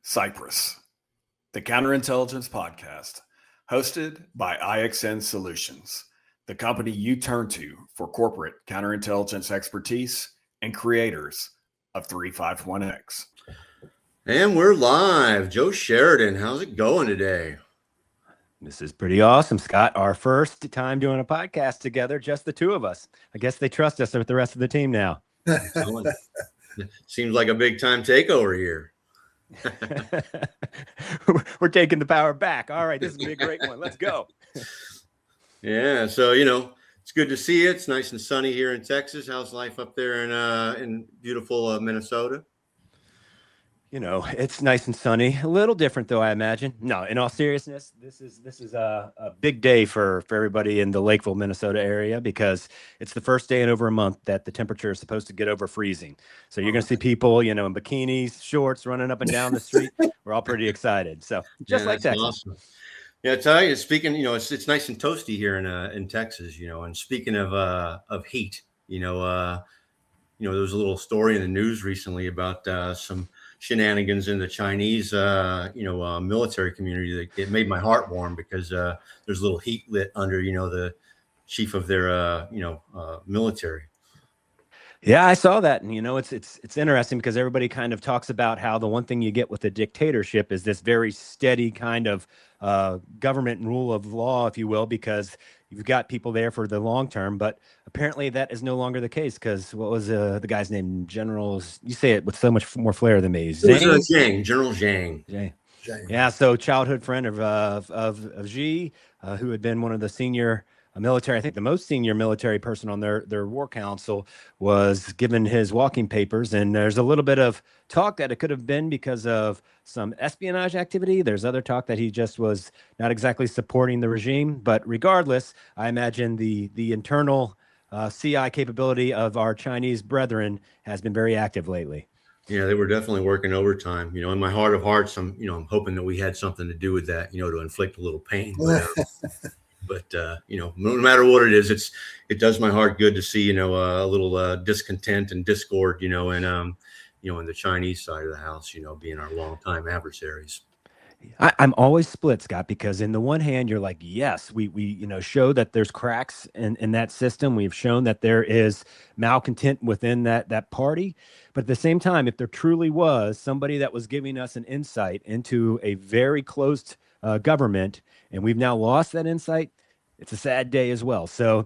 Cyprus, the counterintelligence podcast, hosted by IXN Solutions, the company you turn to for corporate counterintelligence expertise and creators of 351X. And we're live. Joe Sheridan, how's it going today? This is pretty awesome, Scott. Our first time doing a podcast together, just the two of us. I guess they trust us with the rest of the team now. Seems like a big time takeover here. We're taking the power back. All right, this is going to be a great one. Let's go. Yeah, so, it's good to see you. It's nice and sunny here in Texas. How's life up there in beautiful Minnesota? It's nice and sunny. A little different, though, I imagine. No, in all seriousness, this is a big day for everybody in the Lakeville, Minnesota area, because it's the first day in over a month that the temperature is supposed to get over freezing. So you're going to see people, in bikinis, shorts, running up and down the street. We're all pretty excited. So just like Texas. Awesome. Yeah, I tell you, speaking, it's nice and toasty here in Texas, and speaking of heat, there was a little story in the news recently about some shenanigans in the Chinese, military community that it made my heart warm because there's a little heat lit under, the chief of their, military. Yeah, I saw that. And, it's interesting because everybody kind of talks about how the one thing you get with a dictatorship is this very steady kind of government and rule of law, if you will, because you've got people there for the long term. But apparently that is no longer the case because what was the guy's name? You say it with so much more flair than me. General Zhang. Yeah, so childhood friend of Xi, who had been one of the senior military, I think the most senior military person on their war council, was given his walking papers. And there's a little bit of talk that it could have been because of some espionage activity. There's other talk that he just was not exactly supporting the regime. But regardless, I imagine the internal CI capability of our Chinese brethren has been very active lately. Yeah, they were definitely working overtime. In my heart of hearts, I'm hoping that we had something to do with that, to inflict a little pain. But no matter what it is, it does my heart good to see, a little discontent and discord, in the Chinese side of the house, being our longtime adversaries. I'm always split, Scott, because in the one hand, you're like, yes, we show that there's cracks in that system. We've shown that there is malcontent within that party. But at the same time, if there truly was somebody that was giving us an insight into a very closed government, and we've now lost that insight, it's a sad day as well. So,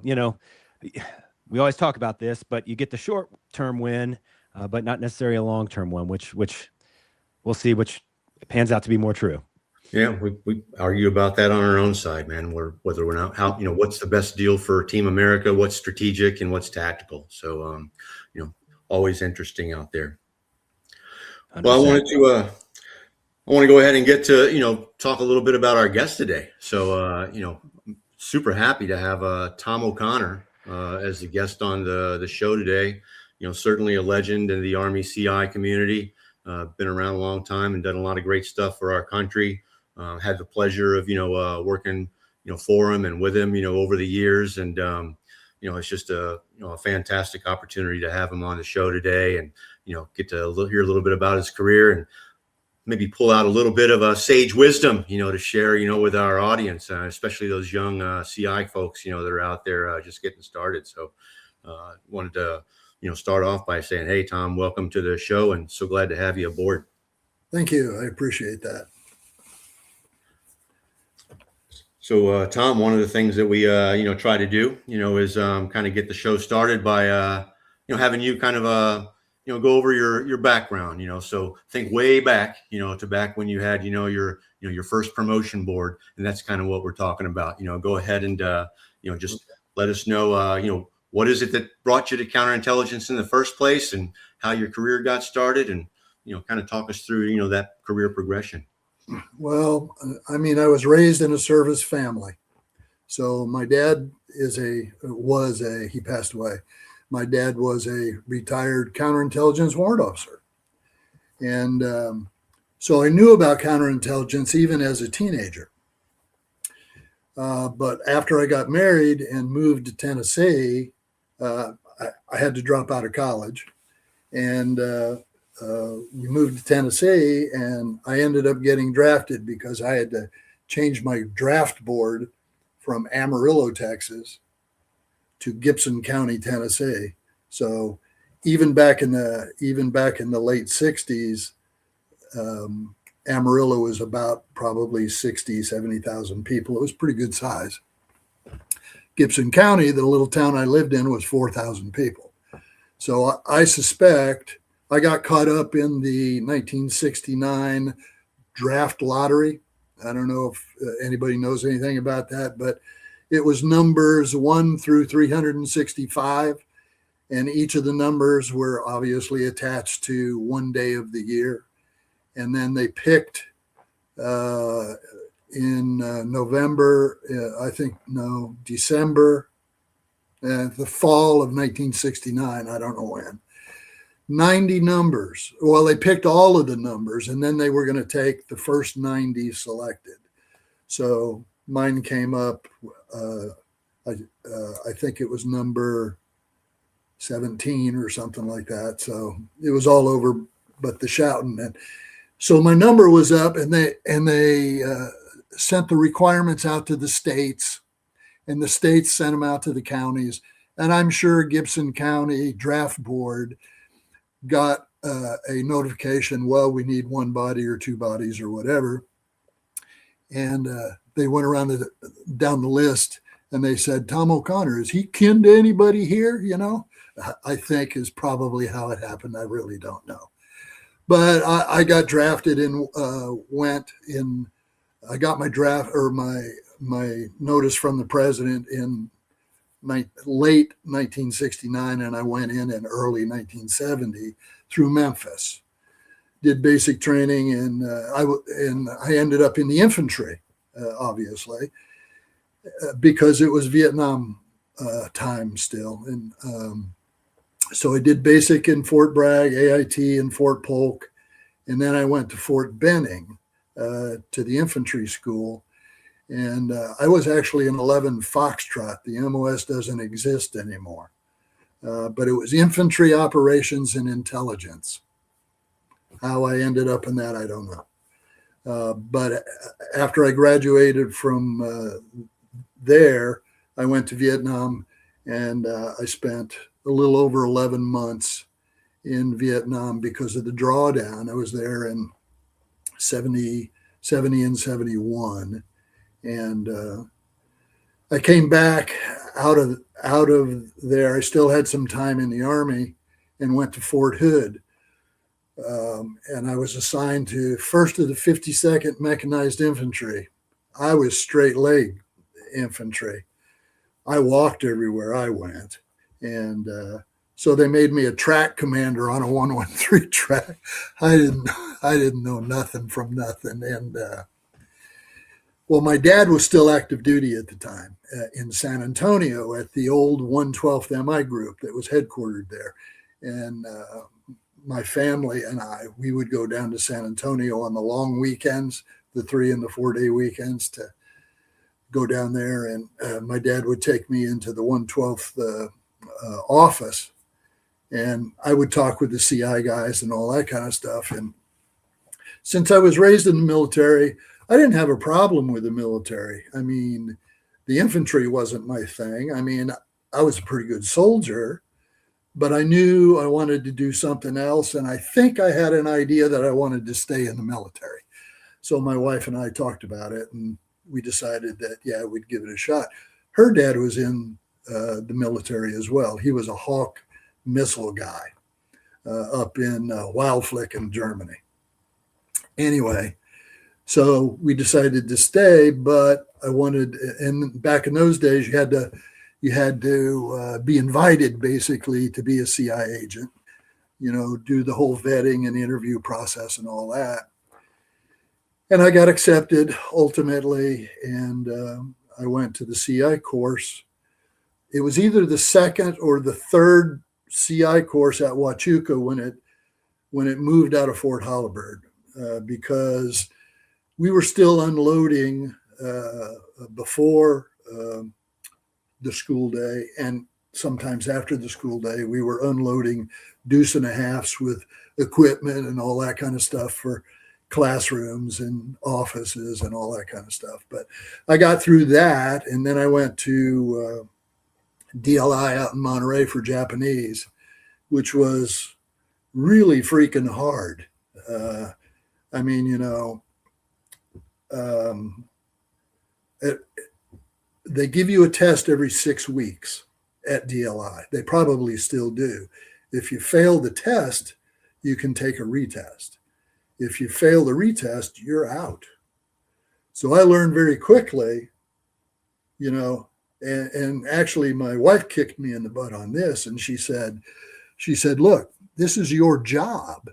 we always talk about this, but you get the short-term win, but not necessarily a long-term one, which we'll see, which pans out to be more true. Yeah, we argue about that on our own side, man. Whether we're not what's the best deal for Team America, what's strategic and what's tactical. So, always interesting out there. 100%. Well, I want to go ahead and get to, talk a little bit about our guest today. So, super happy to have Tom O'Connor as the guest on the show today. Certainly a legend in the Army CI community. Been around a long time and done a lot of great stuff for our country. Had the pleasure of, working, for him and with him, over the years. And, it's just a fantastic opportunity to have him on the show today and, get to hear a little bit about his career and maybe pull out a little bit of sage wisdom, to share, with our audience, especially those young CI folks, that are out there just getting started. So wanted to, start off by saying, hey, Tom, welcome to the show and so glad to have you aboard. Thank you. I appreciate that. So, Tom, one of the things that we, try to do, is kind of get the show started by, having you kind of, go over your background, so think way back, to back when you had, your first promotion board. And that's kind of what we're talking about. Go ahead and, just let us know, what is it that brought you to counterintelligence in the first place and how your career got started and, kind of talk us through, that career progression. Well, I was raised in a service family. So my dad he passed away. My dad was a retired counterintelligence warrant officer. And so I knew about counterintelligence even as a teenager. But after I got married and moved to Tennessee, I had to drop out of college. And we moved to Tennessee, and I ended up getting drafted because I had to change my draft board from Amarillo, Texas, to Gibson County, Tennessee. So even back in the late '60s, Amarillo was about probably 60, 70,000 people. It was pretty good size. Gibson County, the little town I lived in, was 4,000 people. So I suspect I got caught up in the 1969 draft lottery. I don't know if anybody knows anything about that, but it was numbers 1 through 365. And each of the numbers were obviously attached to one day of the year. And then they picked in November, December, the fall of 1969. I don't know when. 90 numbers. Well, they picked all of the numbers, and then they were going to take the first 90 selected. So mine came up, I think it was number 17 or something like that. So it was all over but the shouting. And so my number was up, and they sent the requirements out to the states, and the states sent them out to the counties. And I'm sure Gibson County Draft Board got a notification, well, we need one body or two bodies or whatever. And they went around down the list, and they said, Tom O'Connor, is he kin to anybody here? You know, I think is probably how it happened. I really don't know. But I got drafted and went in. I got my draft or my notice from the president in late 1969, and I went in early 1970 through Memphis. Did basic training, and I ended up in the infantry, obviously, because it was Vietnam time still, and so I did basic in Fort Bragg, AIT in Fort Polk, and then I went to Fort Benning to the infantry school. And I was actually in 11 Foxtrot. The MOS doesn't exist anymore. But it was infantry operations and intelligence. How I ended up in that, I don't know. But after I graduated from there, I went to Vietnam, and I spent a little over 11 months in Vietnam because of the drawdown. I was there in 70 and 71. And I came back out of there. I still had some time in the Army and went to Fort Hood. And I was assigned to 1st of the 52nd Mechanized Infantry. I was straight leg infantry. I walked everywhere I went. And so they made me a track commander on a 113 track. I didn't know nothing from nothing. And well, my dad was still active duty at the time in San Antonio at the old 112th MI group that was headquartered there. And my family and we would go down to San Antonio on the long weekends, the 3 and the 4 day weekends, to go down there. And my dad would take me into the 112th office, and I would talk with the CI guys and all that kind of stuff. And since I was raised in the military, I didn't have a problem with the military. I mean, the infantry wasn't my thing. I mean, I was a pretty good soldier, but I knew I wanted to do something else. And I think I had an idea that I wanted to stay in the military. So my wife and I talked about it, and we decided that, yeah, we'd give it a shot. Her dad was in the military as well. He was a Hawk missile guy up in Wildflecken, Germany. Anyway, so we decided to stay, but I wanted, and back in those days, you had to be invited basically to be a CI agent, you know, do the whole vetting and interview process and all that. And I got accepted ultimately, and I went to the CI course. It was either the second or the third CI course at Huachuca when it moved out of Fort Holabird, because we were still unloading before the school day, and sometimes after the school day, we were unloading deuce and a halves with equipment and all that kind of stuff for classrooms and offices and all that kind of stuff. But I got through that, and then I went to DLI out in Monterey for Japanese, which was really freaking hard. I mean, you know, they give you a test every 6 weeks at DLI. They probably still do. If you fail the test, you can take a retest. If you fail the retest, you're out. So I learned very quickly, you know, and actually my wife kicked me in the butt on this. And she said, look, this is your job.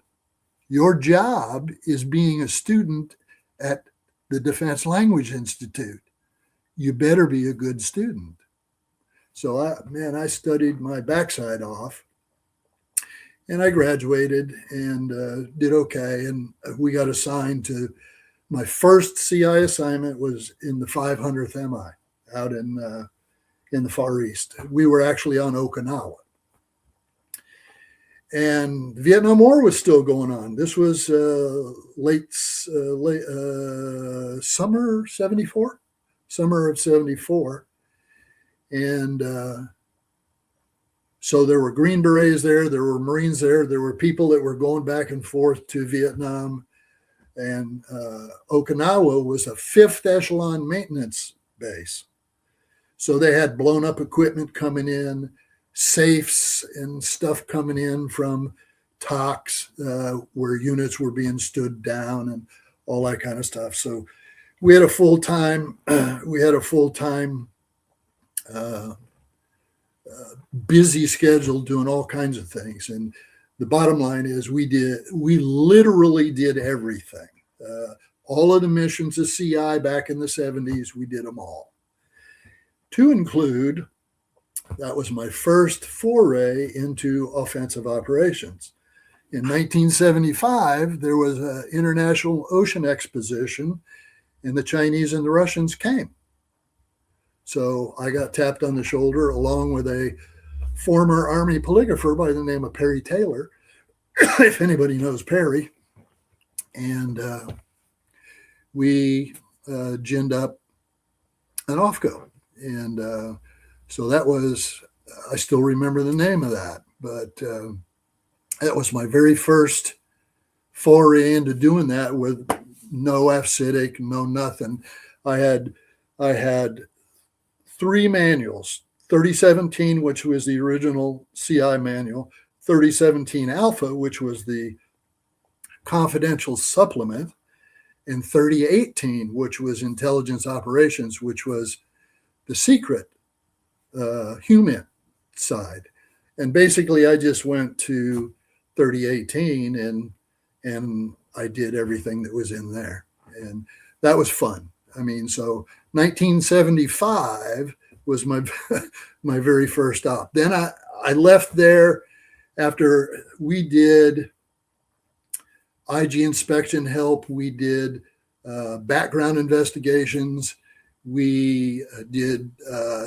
Your job is being a student at the Defense Language Institute. You better be a good student. So I studied my backside off, and I graduated and did okay. And we got assigned to my first CI assignment was in the 500th MI out in the Far East. We were actually on Okinawa. And the Vietnam War was still going on. This was late summer of 74. And so there were Green Berets there. There were Marines there. There were people that were going back and forth to Vietnam. And Okinawa was a 5th echelon maintenance base. So they had blown up equipment coming in, safes and stuff coming in from talks where units were being stood down and all that kind of stuff. So we had a full-time busy schedule doing all kinds of things. And the bottom line is we literally did everything. All of the missions of CI back in the 70s, we did them all. To include, that was my first foray into offensive operations. In 1975, there was an international ocean exposition, and the Chinese and the Russians came. So I got tapped on the shoulder along with a former Army polygrapher by the name of Perry Taylor, if anybody knows Perry. And we ginned up an OFCO. And so that was, I still remember the name of that, but that was my very first foray into doing that with no FCITIC, no nothing. I had 3 manuals, 3017, which was the original CI manual, 3017 Alpha, which was the confidential supplement, and 3018, which was intelligence operations, which was the secret human side. And basically I just went to 3018 and I did everything that was in there. And that was fun. I mean, so 1975 was my my very first op. Then I left there after we did IG inspection help. We did background investigations. We did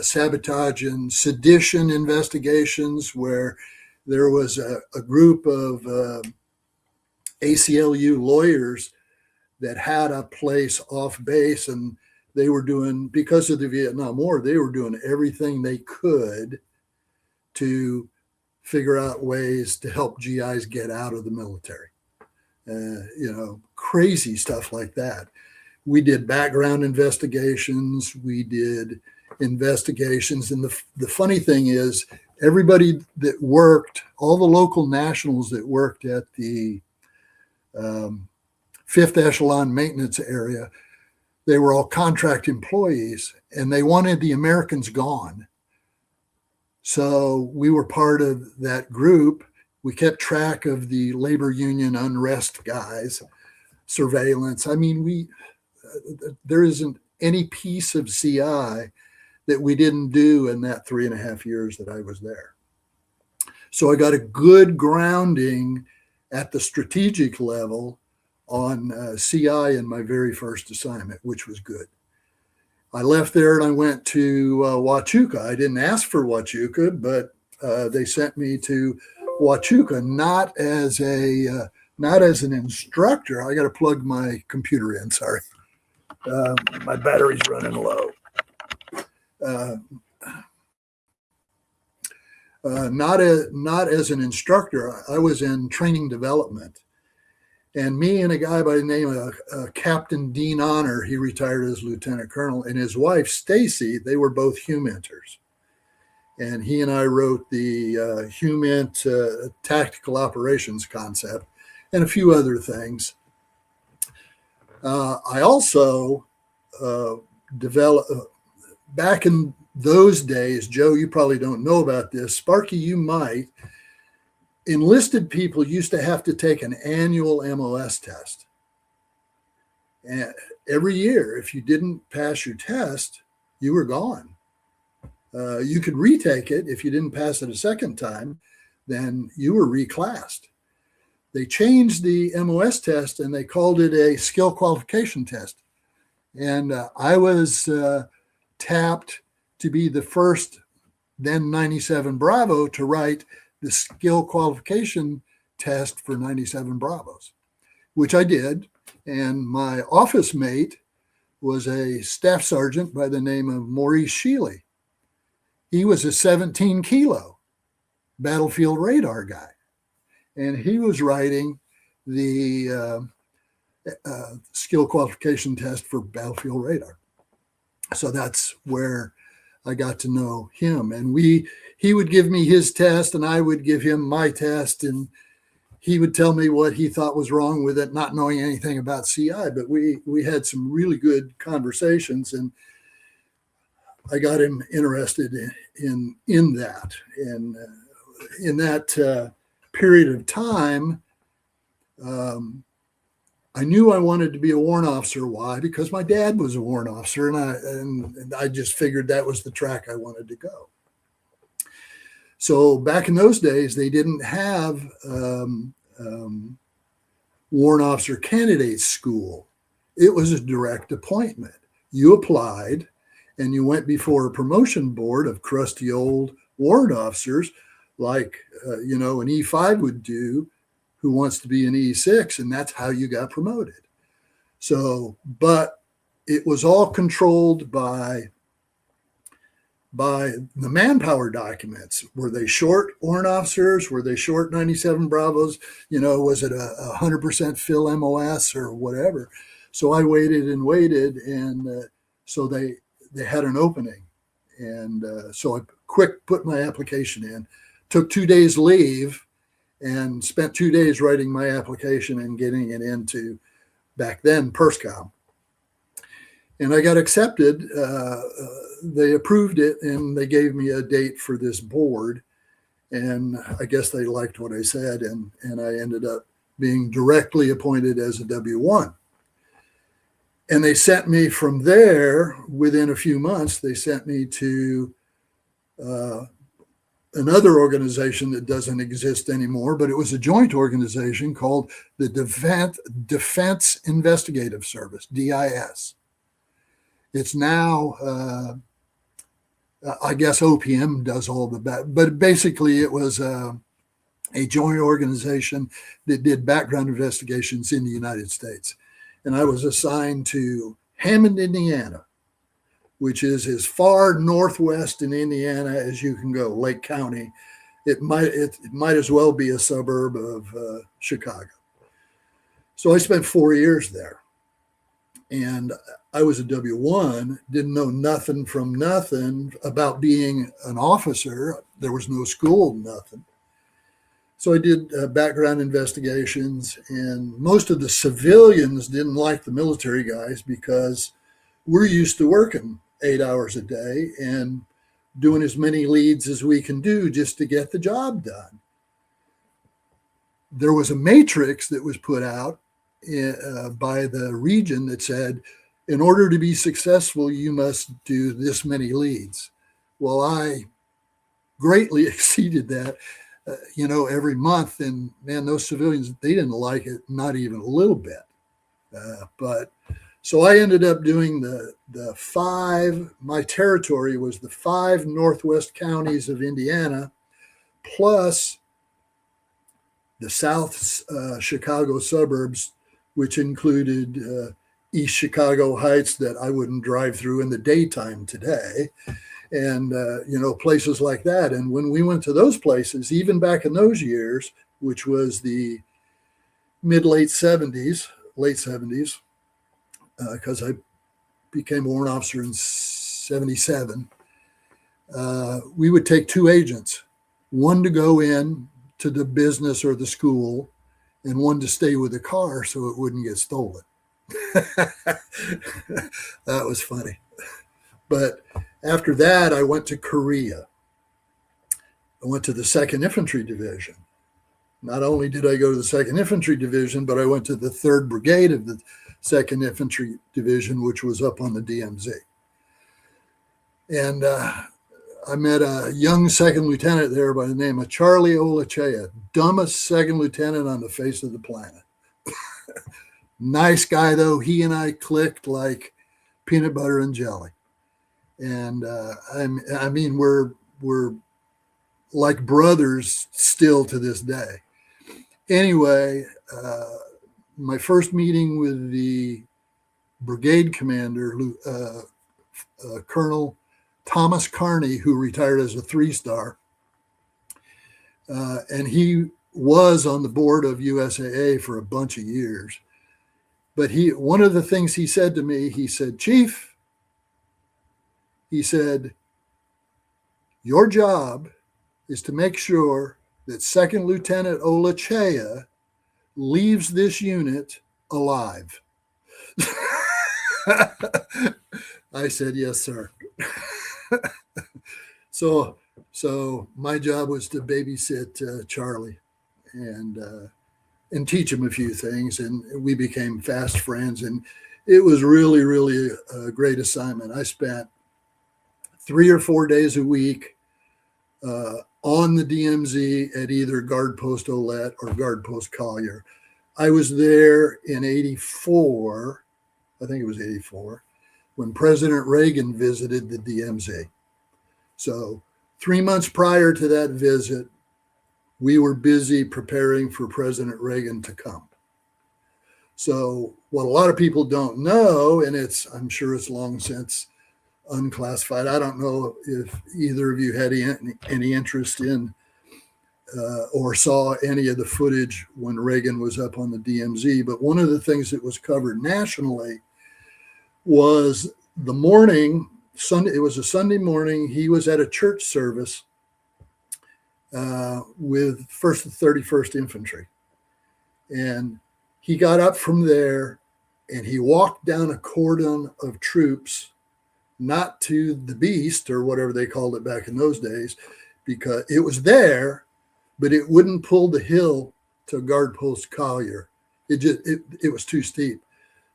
sabotage and sedition investigations where there was a group of ACLU lawyers that had a place off base, and they were doing, because of the Vietnam War, they were doing everything they could to figure out ways to help GIs get out of the military. Crazy stuff like that. We did background investigations. We did investigations. And the funny thing is, everybody that worked, all the local nationals that worked at the 5th echelon maintenance area, they were all contract employees, and they wanted the Americans gone. So we were part of that group. We kept track of the labor union unrest guys, surveillance. I mean, there isn't any piece of CI that we didn't do in that 3.5 years that I was there. So I got a good grounding at the strategic level on CI in my very first assignment, which was good. I left there and I went to Huachuca. I didn't ask for Huachuca, but they sent me to Huachuca, not as an instructor. I got to plug my computer in. Sorry, my battery's running low. Not as an instructor. I was in training development. And me and a guy by the name of Captain Dean Honor, he retired as lieutenant colonel, and his wife, Stacy, they were both HUMINTers. And he and I wrote the HUMINT tactical operations concept and a few other things. I also developed, back in those days, Joe, you probably don't know about this. Sparky, you might. Enlisted people used to have to take an annual MOS test. And every year, if you didn't pass your test, you were gone. You could retake it. If you didn't pass it a second time, then you were reclassed. They changed the MOS test and they called it a skill qualification test. And I was tapped to be the first, then 97 Bravo, to write the skill qualification test for 97 Bravos, which I did. And my office mate was a staff sergeant by the name of Maurice Sheely. He was a 17 kilo battlefield radar guy. And he was writing the skill qualification test for battlefield radar. So that's where I got to know him. And he would give me his test and I would give him my test, and he would tell me what he thought was wrong with it, not knowing anything about CI. But we had some really good conversations, and I got him interested in that. And in that period of time, I knew I wanted to be a warrant officer. Why? Because my dad was a warrant officer, and I just figured that was the track I wanted to go. So back in those days, they didn't have warrant officer candidate school. It was a direct appointment. You applied, and you went before a promotion board of crusty old warrant officers, like an E5 would do, who wants to be an E6, and that's how you got promoted. So, but it was all controlled by the manpower documents. Were they short warrant officers? Were they short 97 Bravos? Was it a 100% fill MOS or whatever? So I waited, and so they had an opening. And so I put my application in, took 2 days leave, and spent 2 days writing my application and getting it into, back then, PERSCOM. And I got accepted. They approved it, and they gave me a date for this board. And I guess they liked what I said, and I ended up being directly appointed as a W1. And they sent me from there, within a few months, they sent me to another organization that doesn't exist anymore, but it was a joint organization called the Defense Investigative Service, DIS. It's now, I guess OPM does all the back, but basically it was a joint organization that did background investigations in the United States. And I was assigned to Hammond, Indiana, which is as far northwest in Indiana as you can go, Lake County. It might as well be a suburb of Chicago. So I spent 4 years there. And I was a W1, didn't know nothing from nothing about being an officer. There was no school, nothing. So I did background investigations, and most of the civilians didn't like the military guys because we're used to working 8 hours a day and doing as many leads as we can do just to get the job done. There was a matrix that was put out by the region that said, in order to be successful, you must do this many leads. Well, I greatly exceeded that, every month. And man, those civilians, they didn't like it, not even a little bit. So I ended up doing the 5, my territory was the 5 northwest counties of Indiana, plus the South Chicago suburbs, which included East Chicago Heights that I wouldn't drive through in the daytime today, and places like that. And when we went to those places, even back in those years, which was the late 70s, because I became a warrant officer in 77, we would take 2 agents, one to go in to the business or the school, and one to stay with the car so it wouldn't get stolen. That was funny. But after that, I went to Korea. I went to the 2nd Infantry Division. Not only did I go to the 2nd Infantry Division, but I went to the 3rd Brigade of the 2nd Infantry Division, which was up on the DMZ. And I met a young 2nd lieutenant there by the name of Charlie Olachea, dumbest 2nd lieutenant on the face of the planet. Nice guy, though. He and I clicked like peanut butter and jelly. And I mean, we're like brothers still to this day. Anyway, my first meeting with the brigade commander, Colonel Thomas Carney, who retired as a 3-star, and he was on the board of USAA for a bunch of years. But one of the things he said to me, he said, "Chief," he said, "your job is to make sure that 2nd Lieutenant Olachea leaves this unit alive." I said, "Yes, sir." So my job was to babysit Charlie and teach him a few things, and we became fast friends. And it was really, really a great assignment. I spent 3 or 4 days a week on the DMZ at either Guard Post Olette or Guard Post Collier. I was there in 84, I think it was 84, when President Reagan visited the DMZ. So 3 months prior to that visit, we were busy preparing for President Reagan to come. So what a lot of people don't know, and I'm sure it's long since unclassified. I don't know if either of you had any interest in or saw any of the footage when Reagan was up on the DMZ, but one of the things that was covered nationally was the morning, Sunday. It was a Sunday morning. He was at a church service with 1st and 31st Infantry. And he got up from there and he walked down a cordon of troops, not to the beast or whatever they called it back in those days, because it was there, but it wouldn't pull the hill to Guard Post Collier. It was too steep.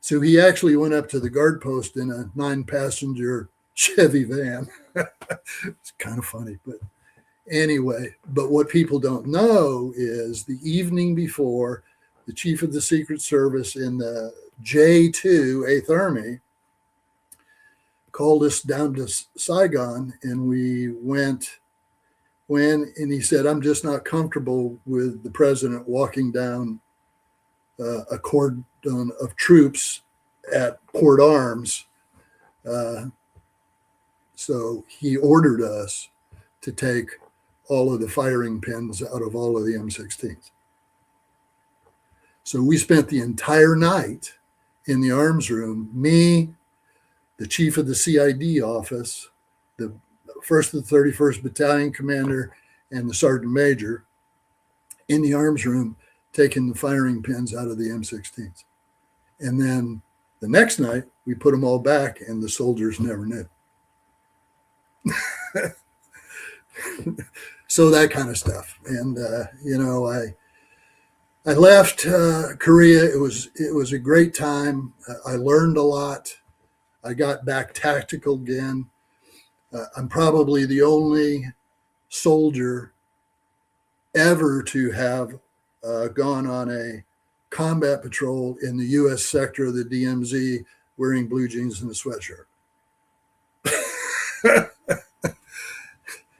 So he actually went up to the guard post in a 9-passenger Chevy van. It's kind of funny, but anyway, but what people don't know is the evening before, the chief of the Secret Service in the J2 8th Army called us down to Saigon, and we went, and he said, "I'm just not comfortable with the president walking down a cordon of troops at Port Arms." So he ordered us to take all of the firing pins out of all of the M16s. So we spent the entire night in the arms room, me, the chief of the CID office, the 1st and 31st Battalion commander, and the sergeant major in the arms room, taking the firing pins out of the M16s. And then the next night, we put them all back, and the soldiers never knew. So that kind of stuff. And, I left Korea. It was a great time. I learned a lot. I got back tactical again. I'm probably the only soldier ever to have gone on a combat patrol in the U.S. sector of the DMZ wearing blue jeans and a sweatshirt.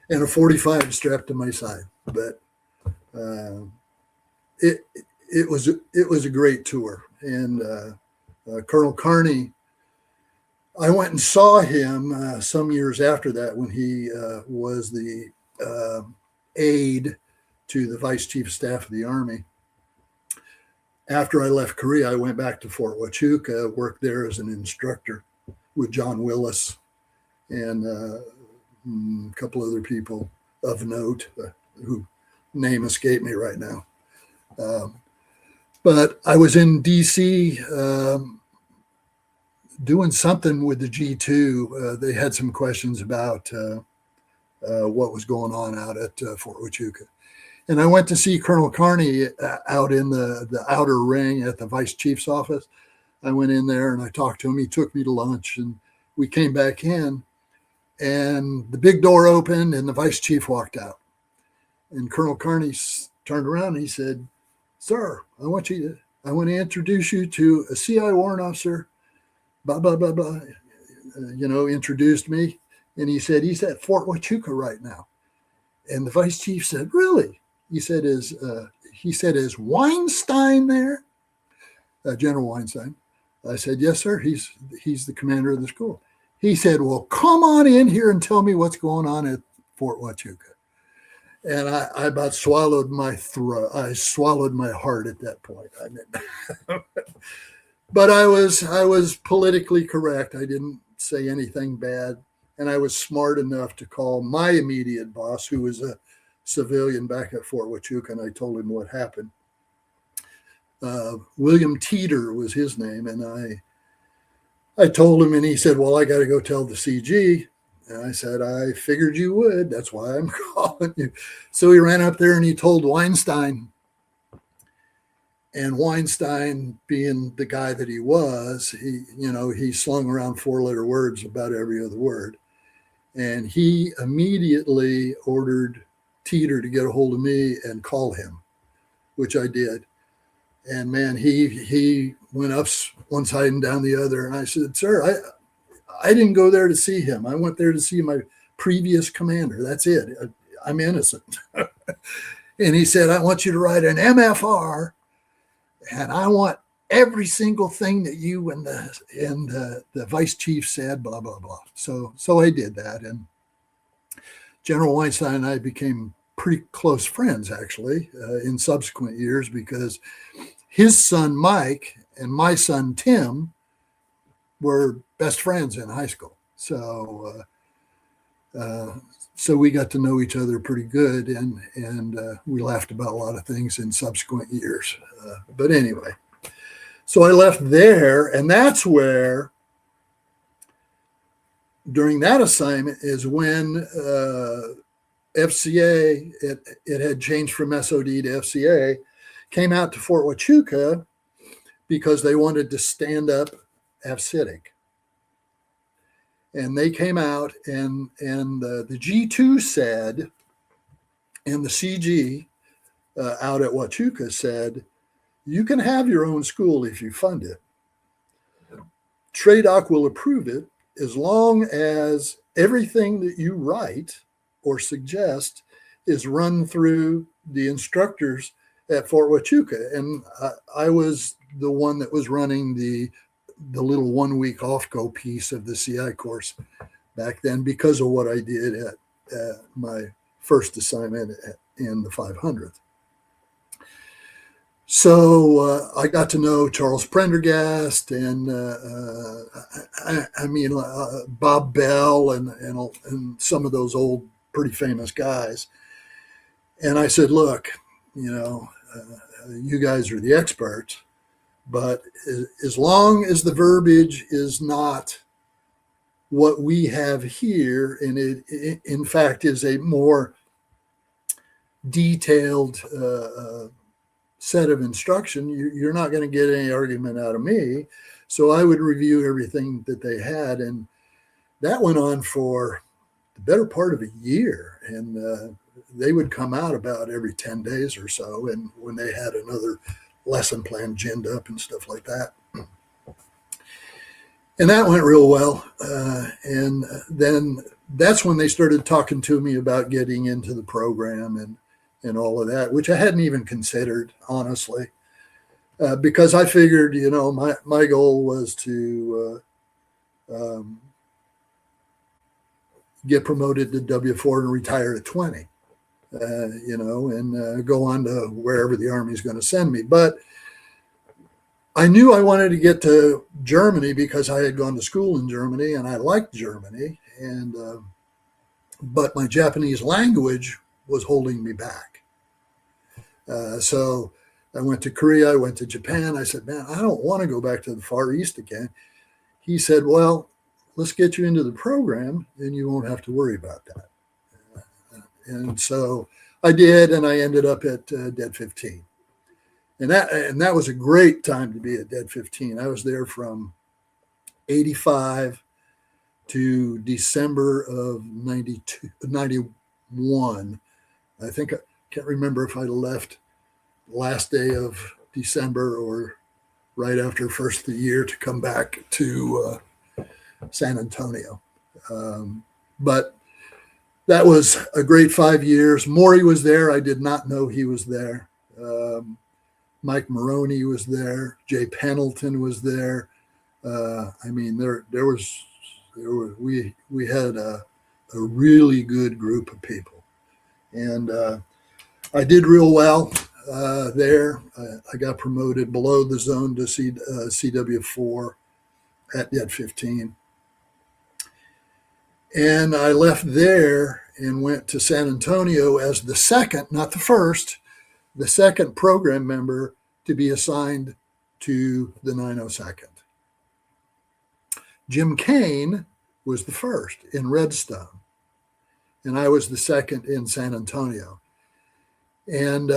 And a 45 strapped to my side. But it was a great tour. And Colonel Carney, I went and saw him some years after that when he was the aide to the Vice Chief of Staff of the Army. After I left Korea, I went back to Fort Huachuca, worked there as an instructor with John Willis and a couple other people of note who name escape me right now. But I was in DC doing something with the G2. They had some questions about what was going on out at Fort Huachuca. And I went to see Colonel Carney out in the outer ring at the Vice Chief's office. I went in there and I talked to him. He took me to lunch and we came back in and the big door opened and the Vice Chief walked out. And Colonel Carney turned around and he said, "Sir, I want to introduce you to a CI warrant officer, blah, blah, blah, blah," introduced me. And he said, "He's at Fort Huachuca right now." And the Vice Chief said, "Really?" He said, "Is Weinstein there?" General Weinstein. I said, "Yes, sir. He's the commander of the school." He said, "Well, come on in here and tell me what's going on at Fort Huachuca." And I about swallowed my throat. I swallowed my heart at that point. I mean, but I was politically correct. I didn't say anything bad. And I was smart enough to call my immediate boss, who was a civilian back at Fort Huachuca, and I told him what happened. William Teeter was his name. And I told him, and he said, "Well, I got to go tell the CG." And I said, "I figured you would. That's why I'm calling you." So he ran up there and he told Weinstein. And Weinstein, being the guy that he was, he slung around 4-letter words about every other word. And he immediately ordered Teeter to get a hold of me and call him, which I did. And man, he went up one side and down the other. And I said, "Sir, I didn't go there to see him. I went there to see my previous commander. That's it. I'm innocent." And he said, "I want you to write an MFR, and I want every single thing that you and the Vice Chief said, blah, blah, blah." So I did that. And General Weinstein and I became pretty close friends, actually, in subsequent years, because his son, Mike, and my son, Tim, were best friends in high school. So we got to know each other pretty good, and we laughed about a lot of things in subsequent years. But anyway, so I left there, and that's where, during that assignment, is when FCA, it had changed from SOD to FCA, came out to Fort Huachuca because they wanted to stand up AFCITIC. And they came out, and the G2 said, and the CG out at Huachuca said, "You can have your own school if you fund it. TRADOC will approve it as long as everything that you write or suggest is run through the instructors at Fort Huachuca." And I was the one that was running the little 1 week off-go piece of the CI course back then because of what I did at my first assignment in the 500th. So I got to know Charles Prendergast and Bob Bell and some of those old pretty famous guys. And I said, "Look, you guys are the experts, but as long as the verbiage is not what we have here, and it in fact is a more detailed set of instruction, you're not going to get any argument out of me." So I would review everything that they had. And that went on for the better part of a year. And they would come out about every 10 days or so. And when they had another lesson plan ginned up and stuff like that. And that went real well. And then that's when they started talking to me about getting into the program and all of that, which I hadn't even considered, honestly, because I figured, my goal was to get promoted to W4 and retire at 20, and go on to wherever the Army is going to send me. But I knew I wanted to get to Germany because I had gone to school in Germany and I liked Germany. But my Japanese language was holding me back. So I went to Korea, I went to Japan. I said, man, I don't want to go back to the Far East again. He said, well, let's get you into the program and you won't have to worry about that. And so I did, and I ended up at Det 15. And that was a great time to be at Det 15. I was there from 85 to December of 91. I think I can't remember if I left last day of December or right after first of the year to come back to San Antonio. But that was a great 5 years. Maury was there. I did not know he was there. Mike Maroney was there. Jay Pendleton was there. We had a really good group of people, and I did real well there. I got promoted below the zone to CW4 at Det 15. And I left there and went to San Antonio as the second, not the first, the second program member to be assigned to the 902nd. Jim Kane was the first in Redstone, and I was the second in San Antonio. And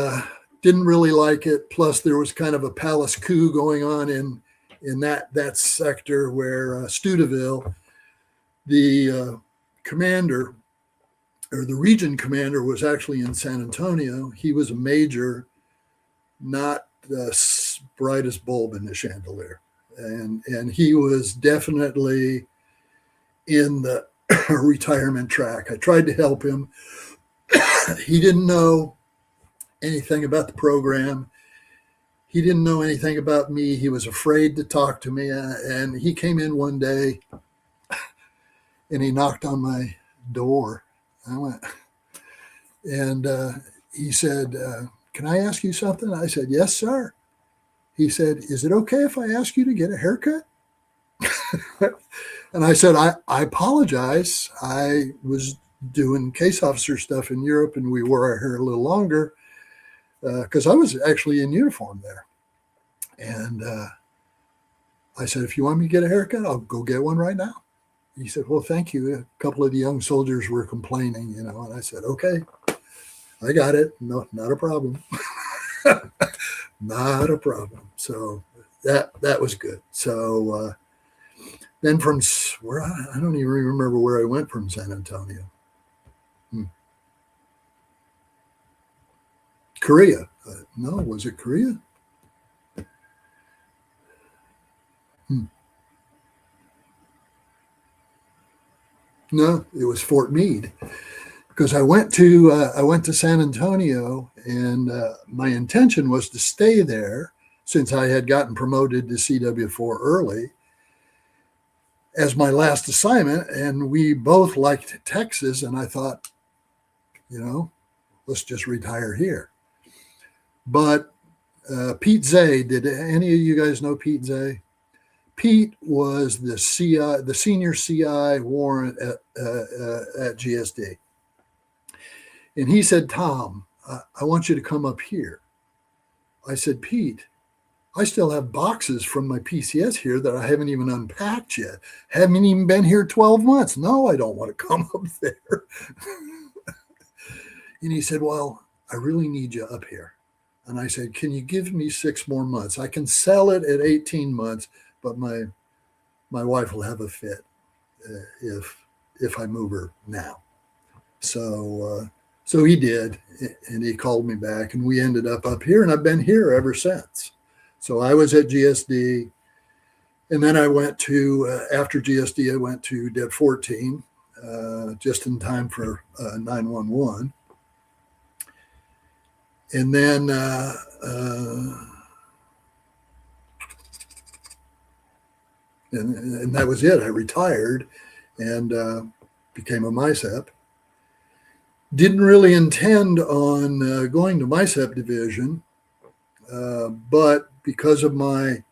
didn't really like it. Plus, there was kind of a palace coup going on in that sector where Stuteville, the commander, or the region commander, was actually in San Antonio. He was a major, not the brightest bulb in the chandelier. And he was definitely in the retirement track. I tried to help him. He didn't know anything about the program. He didn't know anything about me. He was afraid to talk to me. And he came in one day and he knocked on my door. I went, and he said, can I ask you something? I said, yes, sir. He said, is it okay if I ask you to get a haircut? And I said, I apologize. I was doing case officer stuff in Europe and we wore our hair a little longer because I was actually in uniform there. And I said, if you want me to get a haircut, I'll go get one right now. He said, well, thank you. A couple of the young soldiers were complaining, and I said, okay, I got it. No, not a problem. Not a problem. So that was good. So then from where I don't even remember where I went from San Antonio. Korea. No, was it Korea? No, it was Fort Meade, because I went to San Antonio, and my intention was to stay there since I had gotten promoted to CW4 early as my last assignment, and we both liked Texas, and I thought, let's just retire here. But Pete Zay, did any of you guys know Pete Zay? Pete was the CI, the senior CI warrant at GSD. And he said, Tom, I want you to come up here. I said, Pete, I still have boxes from my PCS here that I haven't even unpacked yet. Haven't even been here 12 months. No, I don't want to come up there. And he said, well, I really need you up here. And I said, can you give me 6 more months? I can sell it at 18 months. But my wife will have a fit if I move her now. So he did, and he called me back, and we ended up here, and I've been here ever since. So I was at GSD, And then I went to, after GSD, I went to Det 14, just in time for 911. And then and that was it. I retired and became a MICEP. Didn't really intend on going to MICEP division, but because of my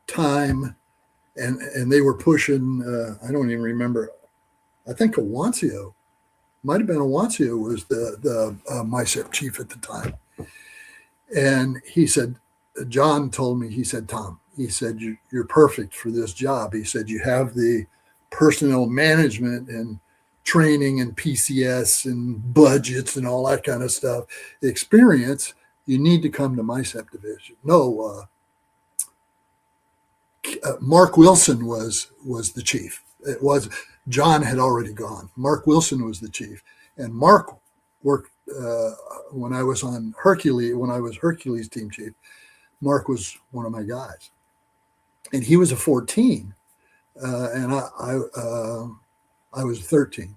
time, and they were pushing, I don't even remember, I think Awancio, might have been Awancio was the MICEP chief at the time. And he said, John told me, he said, Tom, he said, you're perfect for this job. He said, you have the personnel management and training and PCS and budgets and all that kind of stuff experience. You need to come to MICEP division. No, Mark Wilson was the chief. It was, John had already gone. Mark Wilson was the chief. And Mark worked when I was on Hercules, when I was Hercules team chief. Mark was one of my guys. And he was a 14. And I was 13.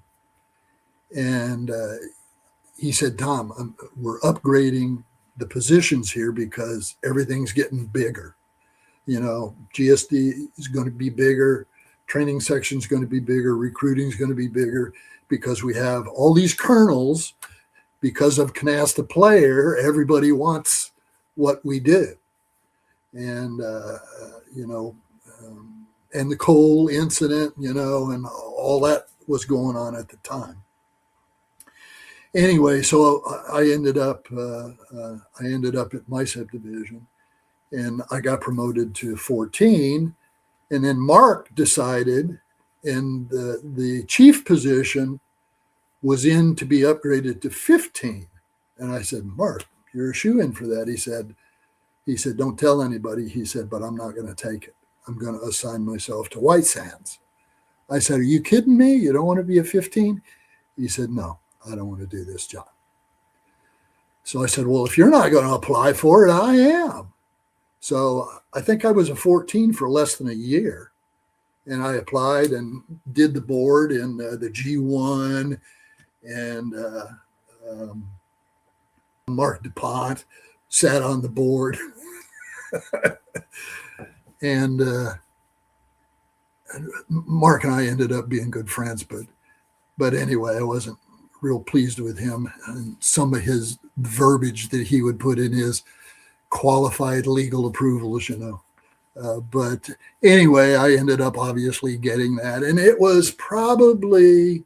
And he said, Tom, we're upgrading the positions here because everything's getting bigger. You know, GSD is going to be bigger. Training section is going to be bigger. Recruiting is going to be bigger because we have all these colonels. Because of Canasta Player, everybody wants what we do. And, you know, and the coal incident, you know, and all that was going on at the time. Anyway, so I ended up at MICEP division, and I got promoted to 14. And then Mark decided, and the chief position was in to be upgraded to 15. And I said, Mark, you're a shoe-in for that. He said, don't tell anybody. He said, but I'm not going to take it. I'm going to assign myself to White Sands. I said, are you kidding me? You don't want to be a 15? He said, no, I don't want to do this job. So I said, well, if you're not going to apply for it, I am. So I think I was a 14 for less than a year. And I applied and did the board in the G1 and Mark DuPont sat on the board. And Mark and I ended up being good friends, but anyway, I wasn't real pleased with him and some of his verbiage that he would put in his qualified legal approvals, you know. But anyway, I ended up obviously getting that, and it was probably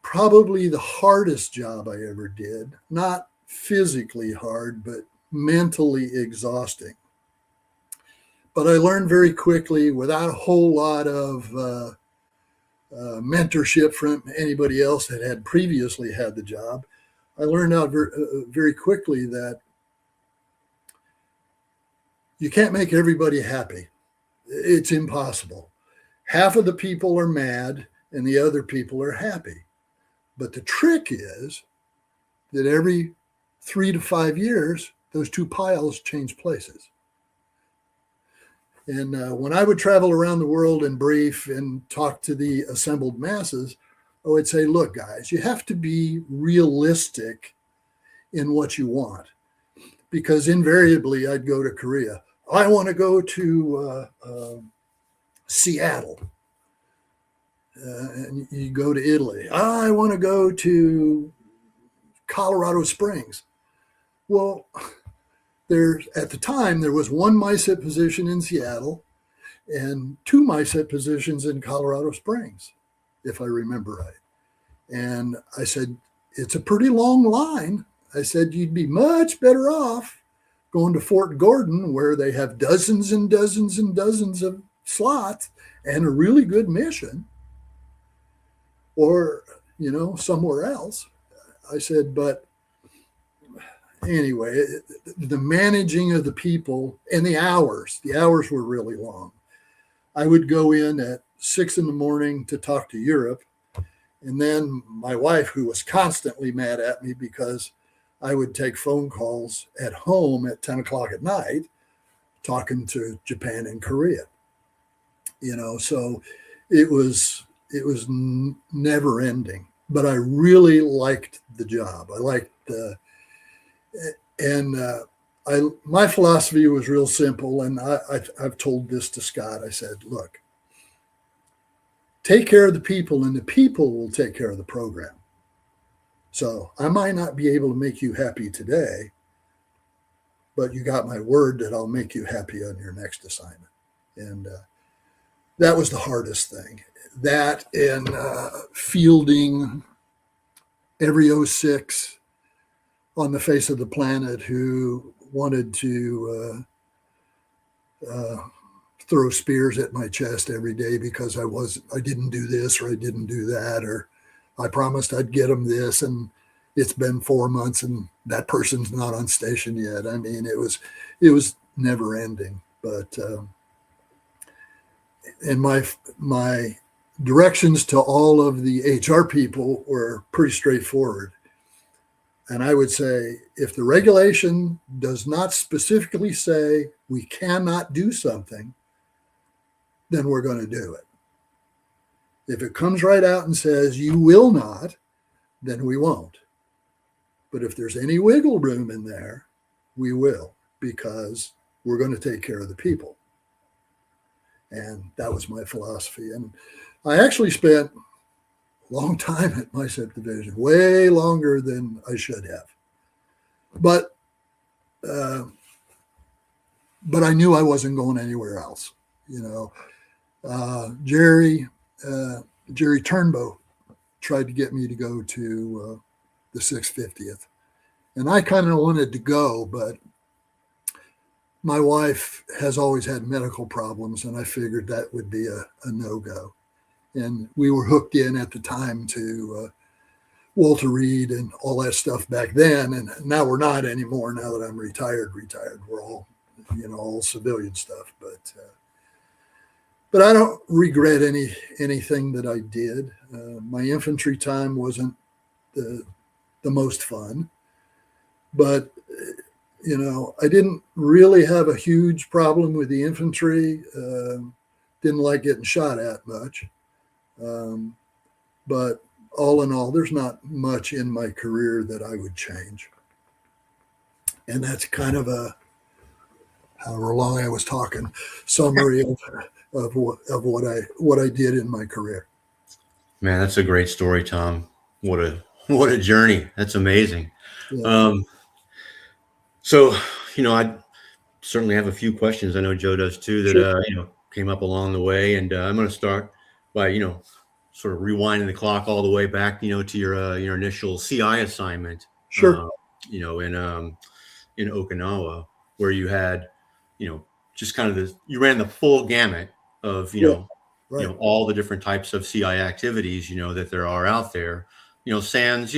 the hardest job I ever did. Not physically hard, but mentally exhausting. But I learned very quickly, without a whole lot of mentorship from anybody else that had previously had the job. I learned out very quickly that you can't make everybody happy. It's impossible. Half of the people are mad and the other people are happy. But the trick is that every 3 to 5 years, those two piles change places. And when I would travel around the world and brief and talk to the assembled masses, I would say, look, guys, you have to be realistic in what you want. Because invariably I'd go to Korea. I want to go to Seattle. And you go to Italy. I want to go to Colorado Springs. Well, at the time, there was one MICEP position in Seattle and 2 MICEP positions in Colorado Springs, if I remember right. And I said, it's a pretty long line. I said, you'd be much better off going to Fort Gordon, where they have dozens and dozens and dozens of slots and a really good mission, or, you know, somewhere else. I said, but anyway, the managing of the people and the hours were really long. I would go in at 6 a.m. to talk to Europe. And then my wife, who was constantly mad at me because I would take phone calls at home at 10 o'clock at night, talking to Japan and Korea. So it was never ending, but I really liked the job. I liked and my philosophy was real simple. And I've told this to Scott. I said, look, take care of the people and the people will take care of the program. So I might not be able to make you happy today, but you got my word that I'll make you happy on your next assignment. And that was the hardest thing. That and fielding every 06 on the face of the planet who wanted to throw spears at my chest every day because I didn't do this or I didn't do that, or I promised I'd get them this, and it's been 4 months and that person's not on station yet. I mean, it was never ending. But and my directions to all of the HR people were pretty straightforward. And I would say, if the regulation does not specifically say we cannot do something, then we're going to do it. If it comes right out and says you will not, then we won't. But if there's any wiggle room in there, we will, because we're going to take care of the people. And that was my philosophy. And I actually spent a long time at my subdivision, way longer than I should have. But I knew I wasn't going anywhere else. Jerry Turnbow tried to get me to go to the 650th. And I kind of wanted to go, but my wife has always had medical problems, and I figured that would be a no-go. And we were hooked in at the time to Walter Reed and all that stuff back then. And now we're not anymore. Now that I'm retired, we're all, all civilian stuff. But I don't regret anything that I did. My infantry time wasn't the most fun, but I didn't really have a huge problem with the infantry. Didn't like getting shot at much. But all in all, there's not much in my career that I would change. And that's kind of however long I was talking, summary of what I did in my career. Man, that's a great story, Tom. What a journey. That's amazing. Yeah. So, I certainly have a few questions. I know Joe does too, that, sure. Came up along the way. And I'm going to start by, sort of rewinding the clock all the way back, to your initial CI assignment. Sure. In Okinawa, where you had, just kind of you ran the full gamut of, right. All the different types of CI activities, that there are out there, sans,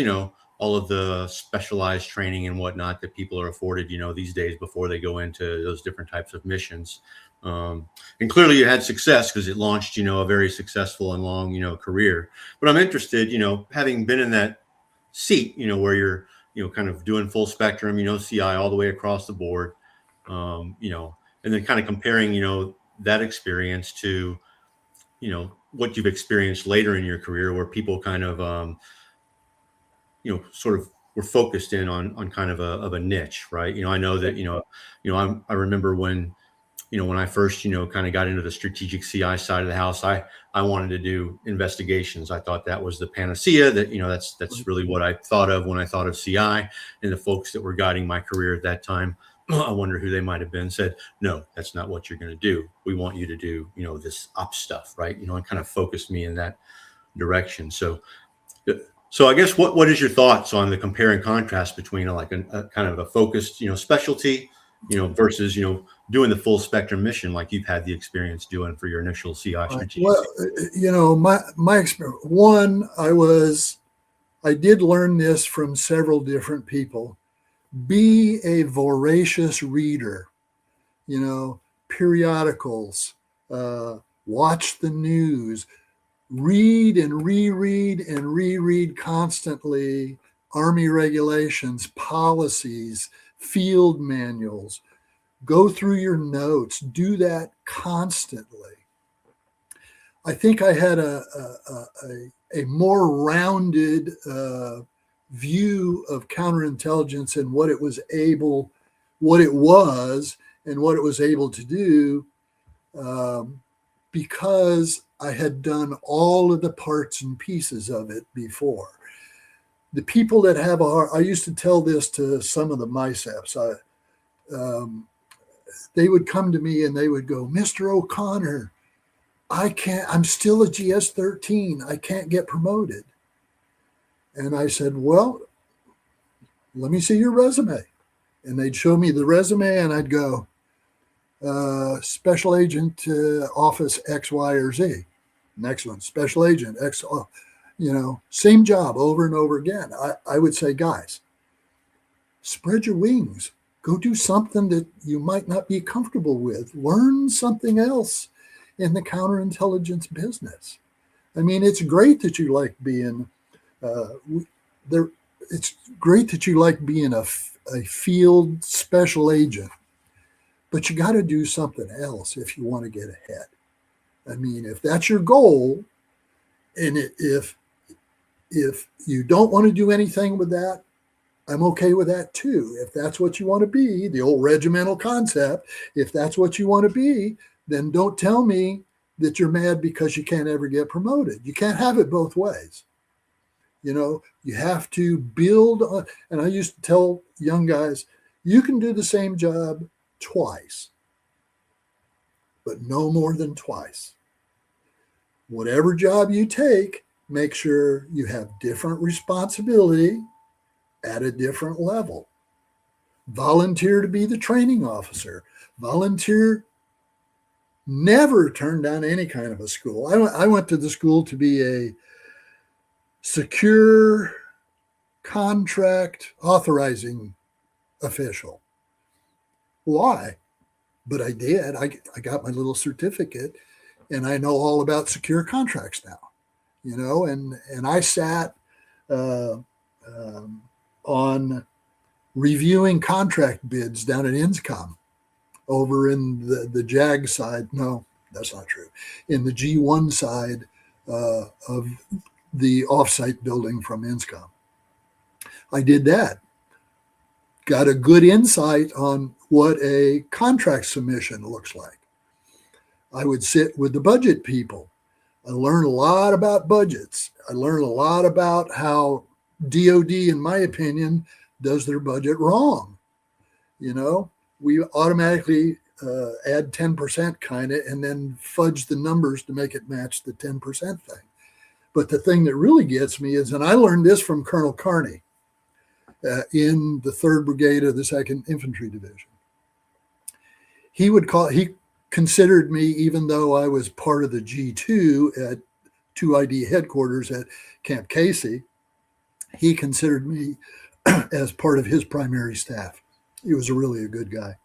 all of the specialized training and whatnot that people are afforded, these days before they go into those different types of missions. And clearly you had success because it launched, a very successful and long, career. But I'm interested, having been in that seat, where you're, kind of doing full spectrum, CI all the way across the board, and then kind of comparing, that experience to, what you've experienced later in your career, where people kind of, sort of were focused in on kind of a niche, right? I know that, I remember when I first, kind of got into the strategic CI side of the house, I wanted to do investigations. I thought that was the panacea, that, that's really what I thought of when I thought of CI. And the folks that were guiding my career at that time, I wonder who they might've been, said, no, that's not what you're going to do. We want you to do, this ops stuff, right? And kind of focused me in that direction. So I guess what is your thoughts on the compare and contrast between a kind of a focused, specialty, versus, doing the full spectrum mission like you've had the experience doing for your initial CI strategy? Well, my experience, one, I did learn this from several different people. Be a voracious reader, periodicals, watch the news, read and reread constantly Army regulations, policies, field manuals. Go through your notes. Do that constantly. I think I had a more rounded view of counterintelligence and what it was and what it was able to do, because I had done all of the parts and pieces of it before. The people that have a heart, I used to tell this to some of the MICEPs. They would come to me and they would go, Mr. O'Connor, I'm still a GS-13. I can't get promoted. And I said, well, let me see your resume. And they'd show me the resume and I'd go, special agent office X, Y, or Z. Next one, special agent X, same job over and over again. I would say, guys, spread your wings. Go do something that you might not be comfortable with. Learn something else in the counterintelligence business. I mean, it's great that you like being there. It's great that you like being a field special agent, but you got to do something else if you want to get ahead. I mean, if that's your goal, and if you don't want to do anything with that, I'm okay with that too. If that's what you want to be, the old regimental concept, if that's what you want to be, then don't tell me that you're mad because you can't ever get promoted. You can't have it both ways. You have to build on, and I used to tell young guys, you can do the same job twice, but no more than twice. Whatever job you take, make sure you have different responsibility at a different level. Volunteer to be the training officer. Volunteer. Never turn down any kind of a school. I went to the school to be a secure contract authorizing official. Why? But I did. I got my little certificate, and I know all about secure contracts now. And I sat on reviewing contract bids down at INSCOM over in the JAG side. No, that's not true. In the G1 side of the offsite building from INSCOM. I did that. Got a good insight on what a contract submission looks like. I would sit with the budget people. I learned a lot about budgets. I learned a lot about how DOD, in my opinion, does their budget wrong. We automatically add 10% kind of, and then fudge the numbers to make it match the 10% thing. But the thing that really gets me is, and I learned this from Colonel Carney in the 3rd Brigade of the 2nd Infantry Division. He considered me, even though I was part of the G2 at 2ID headquarters at Camp Casey, he considered me as part of his primary staff. He was really a good guy.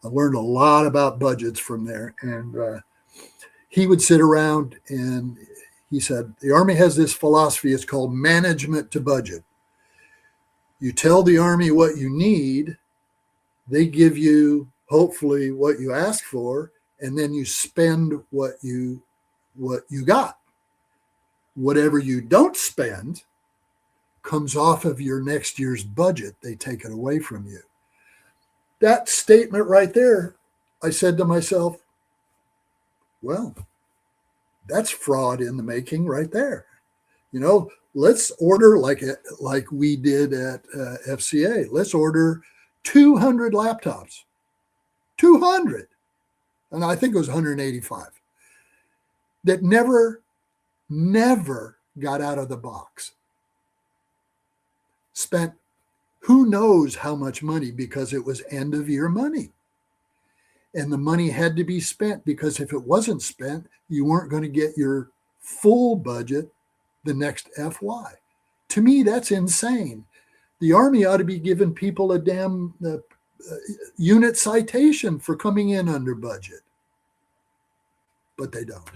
I learned a lot about budgets from there. And he would sit around and he said, the Army has this philosophy. It's called management to budget. You tell the Army what you need. They give you, hopefully, what you ask for, and then you spend what you got. Whatever you don't spend comes off of your next year's budget. They take it away from you. That statement right there, I said to myself, well, that's fraud in the making right there. Let's order like we did at FCA. Let's order 200 laptops. 200. And I think it was 185. That never got out of the box. Spent who knows how much money because it was end of year money. And the money had to be spent because if it wasn't spent, you weren't going to get your full budget the next FY. To me, that's insane. The Army ought to be giving people a damn unit citation for coming in under budget. But they don't.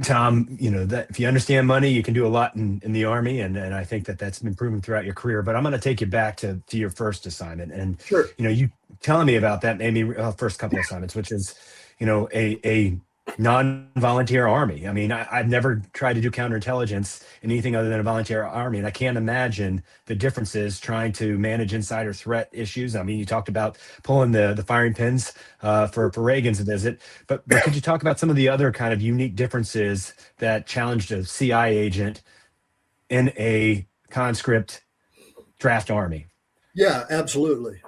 Tom, that if you understand money, you can do a lot in the Army. And I think that that's been proven throughout your career. But I'm going to take you back to your first assignment. And, Sure. you telling me about that made me first couple assignments, which is, a non-volunteer Army. I mean, I've never tried to do counterintelligence in anything other than a volunteer Army. And I can't imagine the differences trying to manage insider threat issues. I mean, you talked about pulling the firing pins for Reagan's visit, but could you talk about some of the other kind of unique differences that challenged a CI agent in a conscript draft Army? Yeah, absolutely.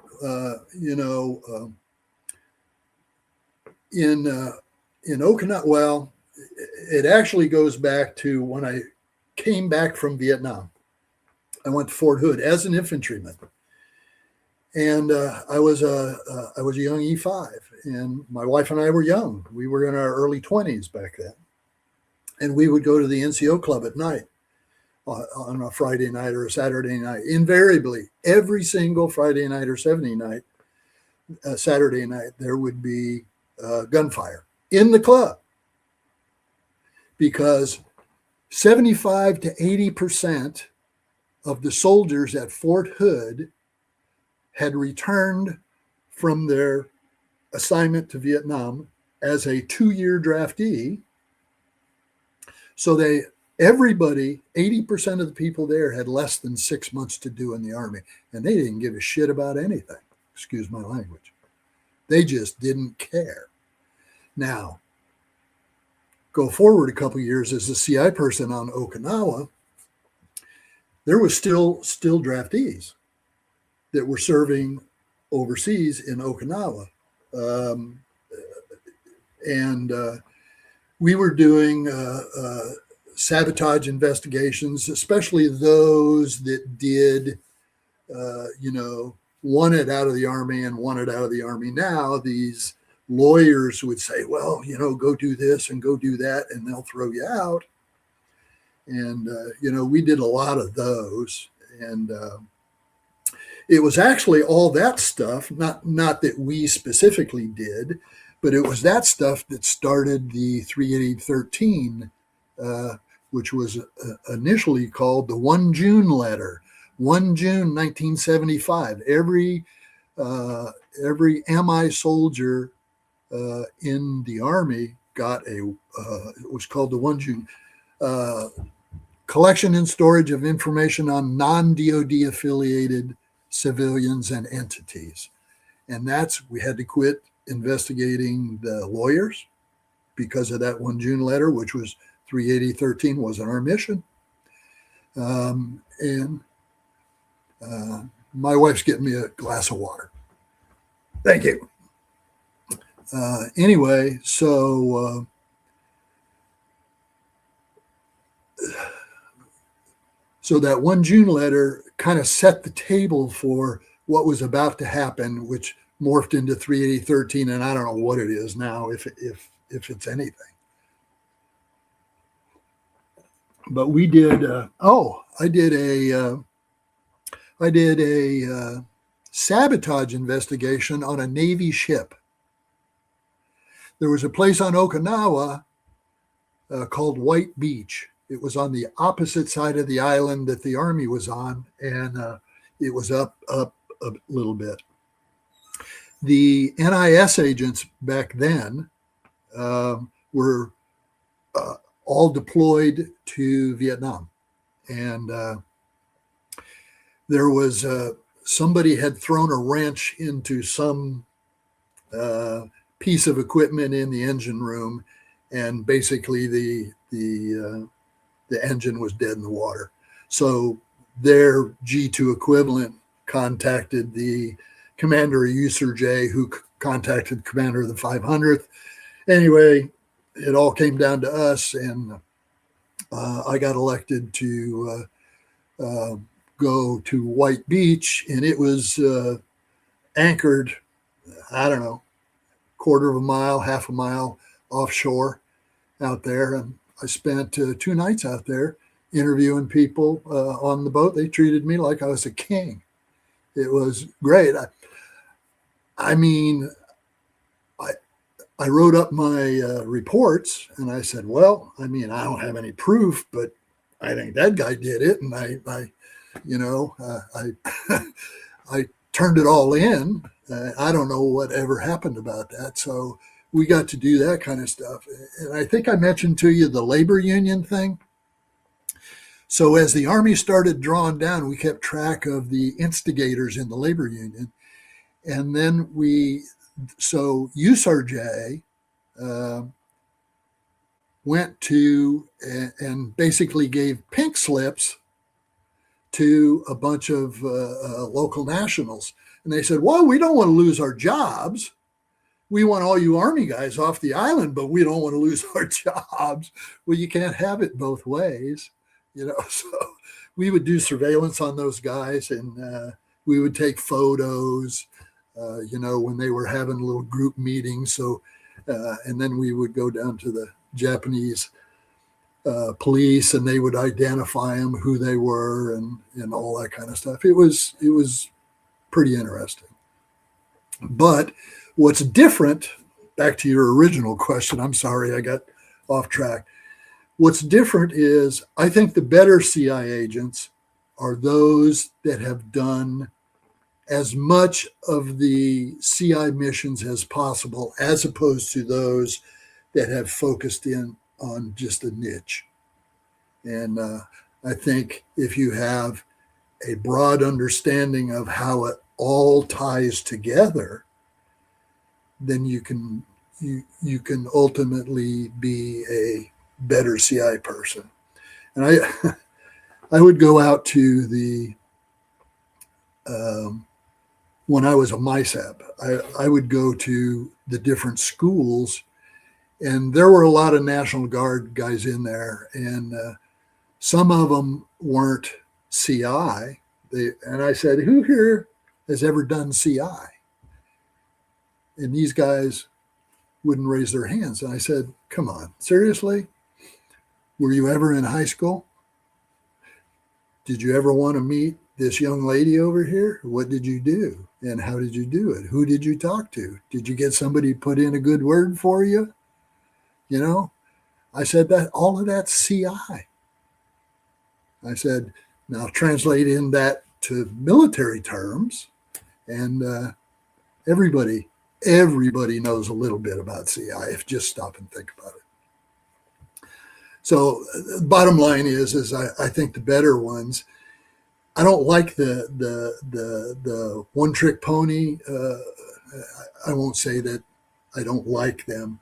In Okinawa, well, it actually goes back to when I came back from Vietnam. I went to Fort Hood as an infantryman, and I was a young E5, and my wife and I were young. We were in our early 20s back then, and we would go to the NCO club at night on a Friday night or a Saturday night. Invariably, every single Friday night or Saturday night, there would be gunfire in the club, because 75 to 80% of the soldiers at Fort Hood had returned from their assignment to Vietnam as a 2-year draftee. So everybody, 80% of the people there had less than 6 months to do in the Army, and they didn't give a shit about anything. Excuse my language. They just didn't care. Now, go forward a couple of years as a CI person on Okinawa, there was still draftees that were serving overseas in Okinawa. And we were doing sabotage investigations, especially those that did, wanted out of the Army and wanted out of the Army now. These lawyers would say, well, go do this and go do that, and they'll throw you out. And, we did a lot of those. And it was actually all that stuff, not that we specifically did, but it was that stuff that started the 38013, which was initially called the 1 June letter. 1 June 1975. Every MI soldier in the Army got it was called the 1 June, collection and storage of information on non-DoD affiliated civilians and entities. And we had to quit investigating the lawyers because of that 1 June letter, which was 38013, wasn't our mission. And my wife's getting me a glass of water. Thank you. Anyway, so that 1 June letter kind of set the table for what was about to happen, which morphed into 38013, and I don't know what it is now, if it's anything. But we did. I did a sabotage investigation on a Navy ship. There was a place on Okinawa called White Beach. It was on the opposite side of the island that the Army was on, and it was up a little bit. The NIS agents back then were all deployed to Vietnam, and there was somebody had thrown a wrench into some piece of equipment in the engine room, and basically the engine was dead in the water. So their G2 equivalent contacted the commander of USRJ, who contacted the commander of the 500th. Anyway, it all came down to us, and I got elected to go to White Beach, and it was anchored, I don't know, quarter of a mile, half a mile offshore out there. And I spent 2 nights out there interviewing people on the boat. They treated me like I was a king. It was great. I wrote up my reports, and I said, well, I mean, I don't have any proof, but I think that guy did it. And I I turned it all in. I don't know what ever happened about that. So we got to do that kind of stuff. And I think I mentioned to you the labor union thing. So as the Army started drawing down, we kept track of the instigators in the labor union. And then so USRJ went to and basically gave pink slips to a bunch of local nationals. And they said, well, we don't want to lose our jobs. We want all you Army guys off the island, but we don't want to lose our jobs. Well, you can't have it both ways, So we would do surveillance on those guys, and we would take photos, when they were having little group meetings. So, and then we would go down to the Japanese police, and they would identify them, who they were, and all that kind of stuff. It was pretty interesting. But what's different, back to your original question, I'm sorry I got off track. What's different is I think the better CI agents are those that have done as much of the CI missions as possible, as opposed to those that have focused in on just a niche. And I think if you have a broad understanding of how it all ties together, then you can ultimately be a better CI person. And I would go out to the when I was a MISAP, I would go to the different schools, and there were a lot of National Guard guys in there, and some of them weren't CI. And I said, who here has ever done CI? And these guys wouldn't raise their hands. And I said, come on, seriously? Were you ever in high school? Did you ever want to meet this young lady over here? What did you do? And how did you do it? Who did you talk to? Did you get somebody put in a good word for you? I said that all of that's CI. I said, now translate in that to military terms, and everybody knows a little bit about CI if you just stop and think about it. So the bottom line is I think the better ones. I don't like the one trick pony. I won't say that I don't like them.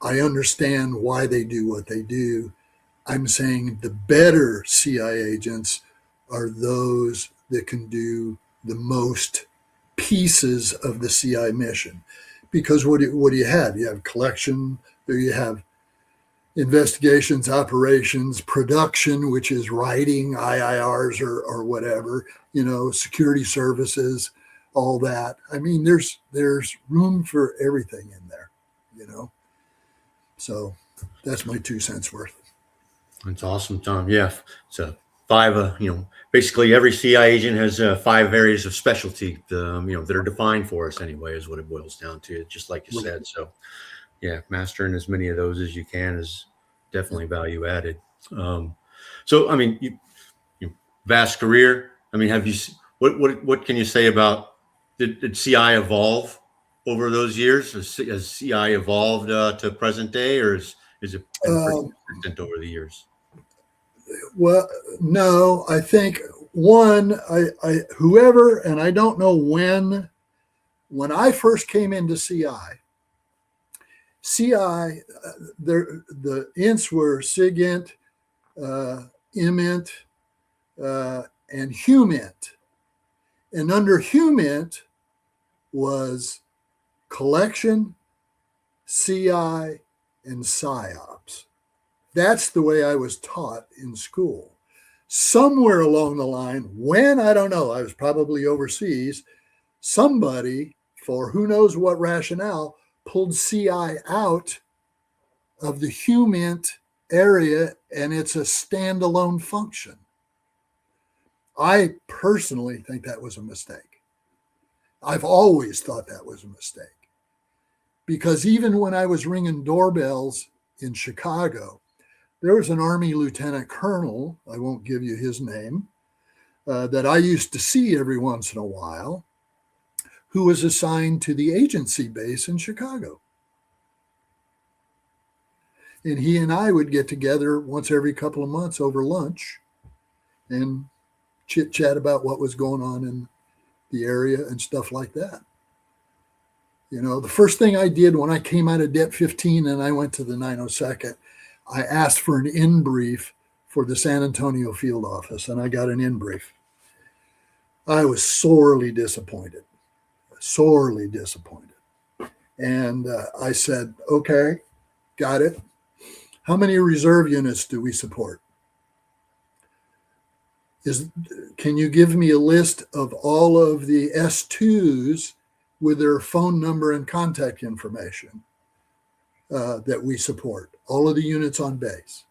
I understand why they do what they do. I'm saying the better CI agents are those that can do the most pieces of the CI mission. Because what do you have? You have collection, or you have investigations, operations, production, which is writing IIRs or whatever, security services, all that. I mean, there's room for everything in there, So that's my 2 cents worth. That's awesome, Tom. Yeah. So 5, basically every CI agent has 5 areas of specialty, that are defined for us anyway, is what it boils down to, just like you said. So yeah, mastering as many of those as you can is definitely value added. So, I mean, you vast career. I mean, what can you say about, did CI evolve over those years? Has CI evolved to present day, or is it been pretty consistent over the years? Well, no, I think whoever, and I don't know when I first came into CI, the ints were SIGINT, IMINT, and HUMINT. And under HUMINT was collection, CI, and PSYOPs. That's the way I was taught in school. Somewhere along the line, I don't know, I was probably overseas, somebody, for who knows what rationale, pulled CI out of the HUMINT area, and it's a standalone function. I personally think that was a mistake. I've always thought that was a mistake. because even when I was ringing doorbells in Chicago, there was an Army lieutenant colonel, I won't give you his name, that I used to see every once in a while, who was assigned to the agency base in Chicago. And he and I would get together once every couple of months over lunch and chit chat about what was going on in the area and stuff like that. You know, the first thing I did when I came out of Det 15 and I went to the 902nd, I asked for an in brief for the San Antonio field office, and I got an in brief. I was sorely disappointed. And I said, okay, got it. How many reserve units do we support? Can you give me a list of all of the S2s with their phone number and contact information that we support? All of the units on base.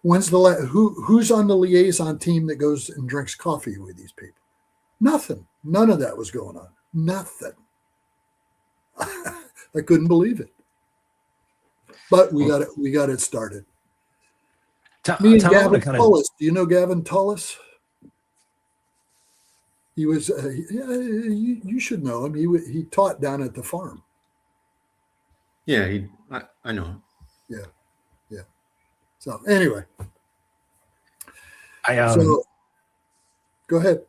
Who's on the liaison team that goes and drinks coffee with these people? Nothing. None of that was going on. Nothing. I couldn't believe it. But we got it started. Me and Gavin Tullis. Do you know Gavin Tullis? He was. You should know him. He taught down at the farm. Yeah, I know him. Yeah. So anyway, so go ahead.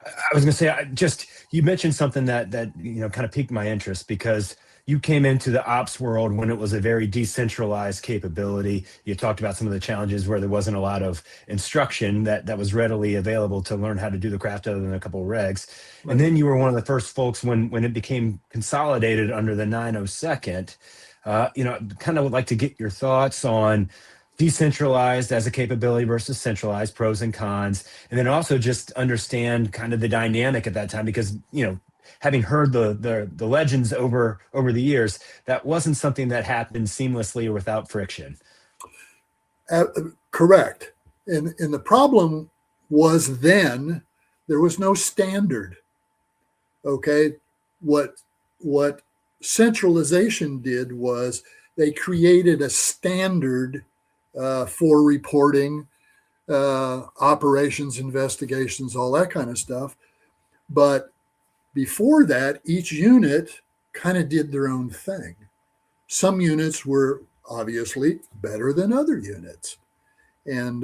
I was going to say, you mentioned something that kind of piqued my interest, because you came into the ops world when it was a very decentralized capability. You talked about some of the challenges where there wasn't a lot of instruction that was readily available to learn how to do the craft other than a couple of regs. Right. And then you were one of the first folks when it became consolidated under the 902nd. Kind of would like to get your thoughts on decentralized as a capability versus centralized, pros and cons, and then also just understand kind of the dynamic at that time, because having heard the legends over the years, that wasn't something that happened seamlessly or without friction. Correct. And the problem was then there was no standard. Okay. What centralization did was they created a standard for reporting, operations, investigations, all that kind of stuff. But before that, each unit kind of did their own thing. Some units were obviously better than other units. And,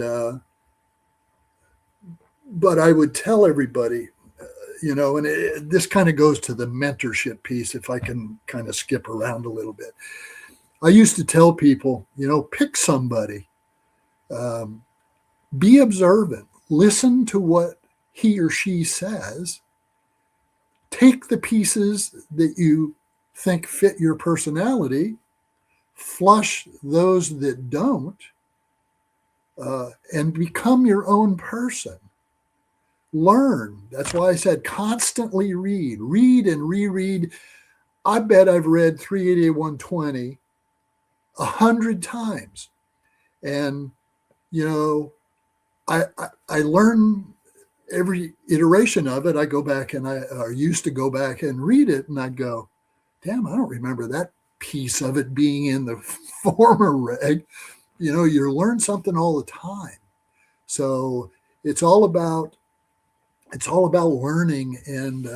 but I would tell everybody, this kind of goes to the mentorship piece, if I can kind of skip around a little bit. I used to tell people, pick somebody, be observant, listen to what he or she says, take the pieces that you think fit your personality, flush those that don't, and become your own person. Learn. That's why I said constantly read and reread. I bet I've read 388-120 100 times. And, I learn every iteration of it. I go back and I used to go back and read it, and I'd go, damn, I don't remember that piece of it being in the former reg. You learn something all the time. So it's all about learning and,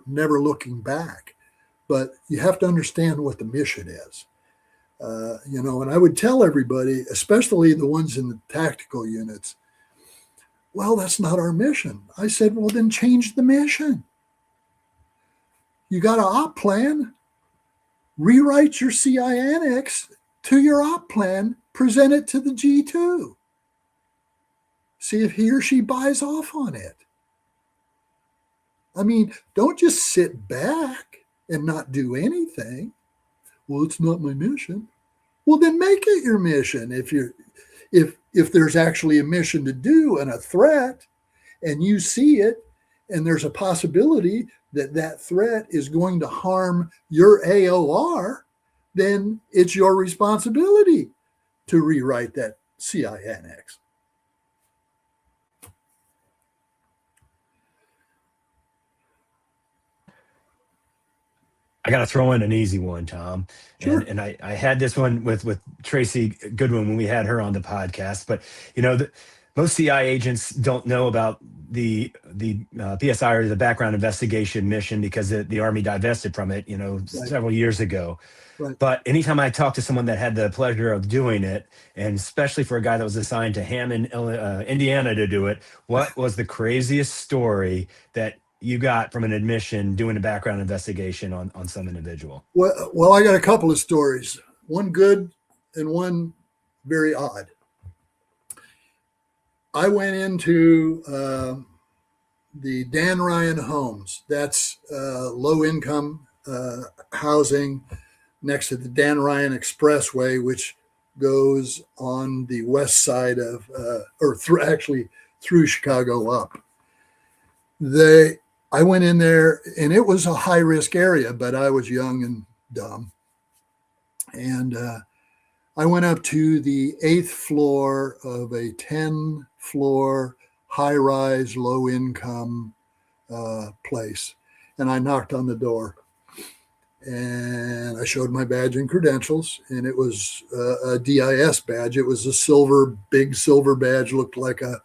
never looking back. But you have to understand what the mission is. And I would tell everybody, especially the ones in the tactical units, well, that's not our mission. I said, well, then change the mission. You got an op plan, rewrite your CI annex to your op plan, present it to the G2. See if he or she buys off on it. I mean, don't just sit back and not do anything. Well, it's not my mission. Well, then make it your mission. If there's actually a mission to do and a threat, and you see it, and there's a possibility that threat is going to harm your AOR, then it's your responsibility to rewrite that CI annex. I got to throw in an easy one, Tom. Sure. And I had this one with Tracy Goodwin when we had her on the podcast. But most CI agents don't know about the PSI, or the background investigation mission, because the Army divested from it, Right. several years ago. Right. But anytime I talked to someone that had the pleasure of doing it, and especially for a guy that was assigned to Hammond, Indiana, to do it, what was the craziest story that you got from an admission doing a background investigation on some individual? Well, I got a couple of stories, one good and one very odd. I went into the Dan Ryan Homes. That's low income housing next to the Dan Ryan Expressway, which goes on the west side of, through Chicago up. I went in there, and it was a high risk area, but I was young and dumb. And I went up to the 8th floor of a 10-floor high rise, low income place. And I knocked on the door, and I showed my badge and credentials, and it was a DIS badge. It was a big silver badge, looked like a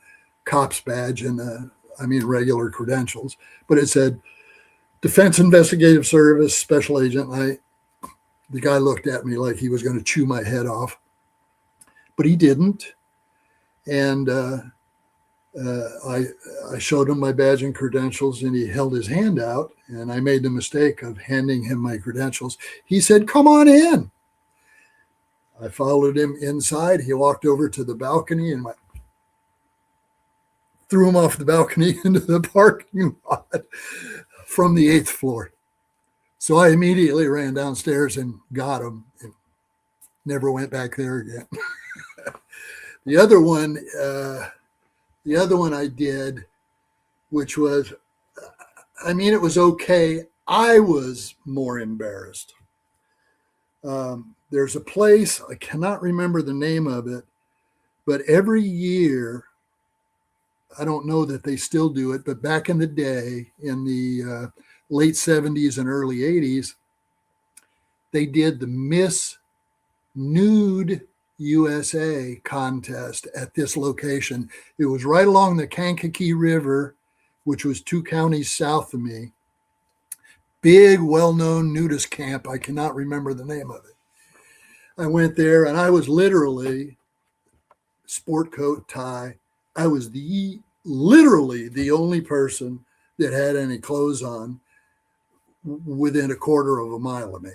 cop's badge, and regular credentials, but it said Defense Investigative Service Special Agent. The guy looked at me like he was going to chew my head off, but he didn't. And I showed him my badge and credentials, and he held his hand out, and I made the mistake of handing him my credentials. He said, "Come on in." I followed him inside. He walked over to the balcony and threw him off the balcony into the parking lot from the 8th floor. So I immediately ran downstairs and got him, and never went back there again. The other one I did, which was, it was okay. I was more embarrassed. There's a place, I cannot remember the name of it, but every year, I don't know that they still do it, but back in the day, in the late 70s and early 80s, they did the Miss Nude USA contest at this location. It was right along the Kankakee River, which was 2 counties south of me. Big, well-known nudist camp. I cannot remember the name of it. I went there, and I was literally sport coat, tie. I was literally the only person that had any clothes on within a quarter of a mile of me.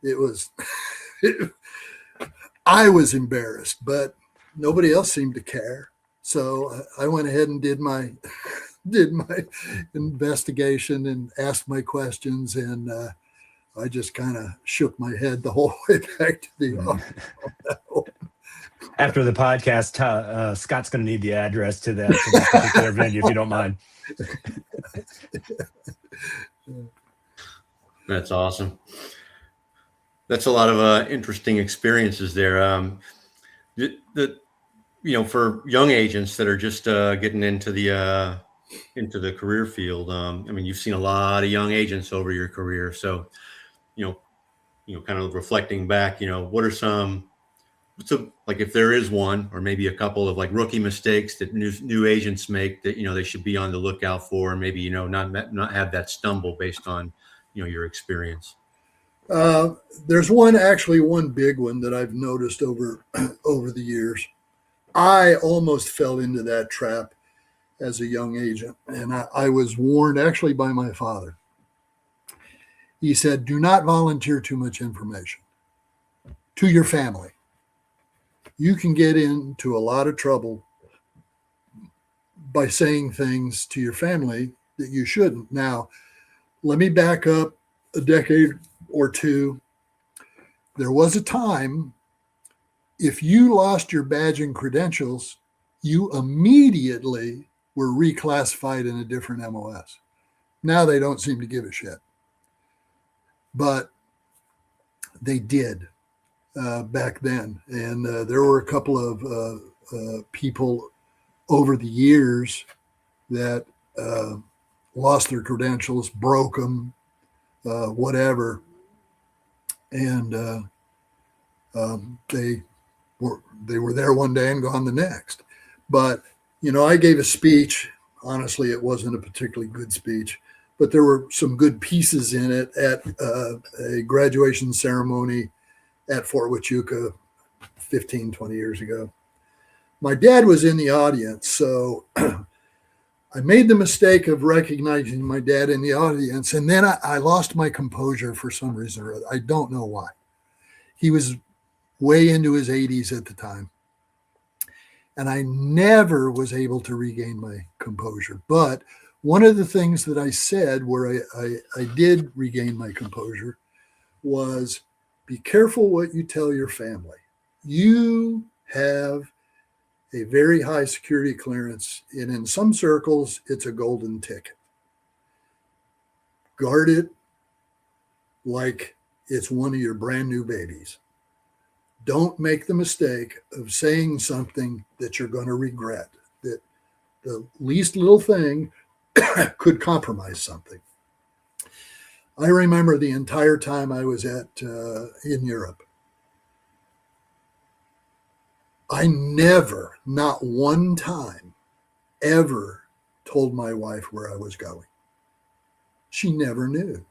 It was, I was embarrassed, but nobody else seemed to care. So I went ahead and did my investigation and asked my questions, and I just kind of shook my head the whole way back to the office. After the podcast, Scott's going to need the address to that particular venue, if you don't mind. That's awesome. That's a lot of interesting experiences there. For young agents that are just getting into the career field, you've seen a lot of young agents over your career. So, kind of reflecting back, if there is one, or maybe a couple of rookie mistakes that new agents make that, they should be on the lookout for, and maybe, not have that stumble based on, your experience. There's one big one that I've noticed over the years. I almost fell into that trap as a young agent, and I was warned actually by my father. He said, "Do not volunteer too much information to your family. You can get into a lot of trouble by saying things to your family that you shouldn't." Now, let me back up a decade or two. There was a time, if you lost your badge and credentials, you immediately were reclassified in a different MOS. Now they don't seem to give a shit. But they did back then. And there were a couple of people over the years that lost their credentials, broke them, whatever. and they were there one day and gone the next. But I gave a speech. Honestly, it wasn't a particularly good speech, but there were some good pieces in it at a graduation ceremony at Fort Huachuca 15, 20 years ago. My dad was in the audience, so I made the mistake of recognizing my dad in the audience, and then I lost my composure for some reason or other. I don't know why. He was way into his 80s at the time, and I never was able to regain my composure. But one of the things that I said where I did regain my composure was, be careful what you tell your family. You have a very high security clearance, and in some circles, it's a golden ticket. Guard it like it's one of your brand new babies. Don't make the mistake of saying something that you're going to regret, that the least little thing could compromise something. I remember the entire time I was in Europe, I never, not one time, ever told my wife where I was going. She never knew.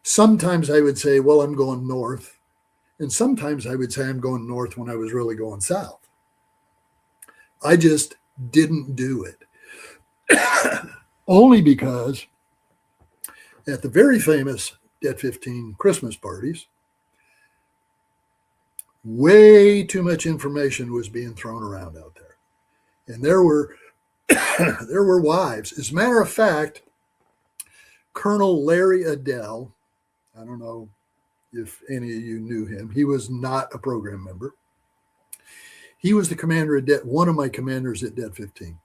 Sometimes I would say, well, I'm going north. And sometimes I would say I'm going north when I was really going south. I just didn't do it. Only because at the very famous Det 15 Christmas parties, way too much information was being thrown around out there. And there were wives. As a matter of fact, Colonel Larry Adele, I don't know if any of you knew him, he was not a program member. He was the commander at one of my commanders at Det 15.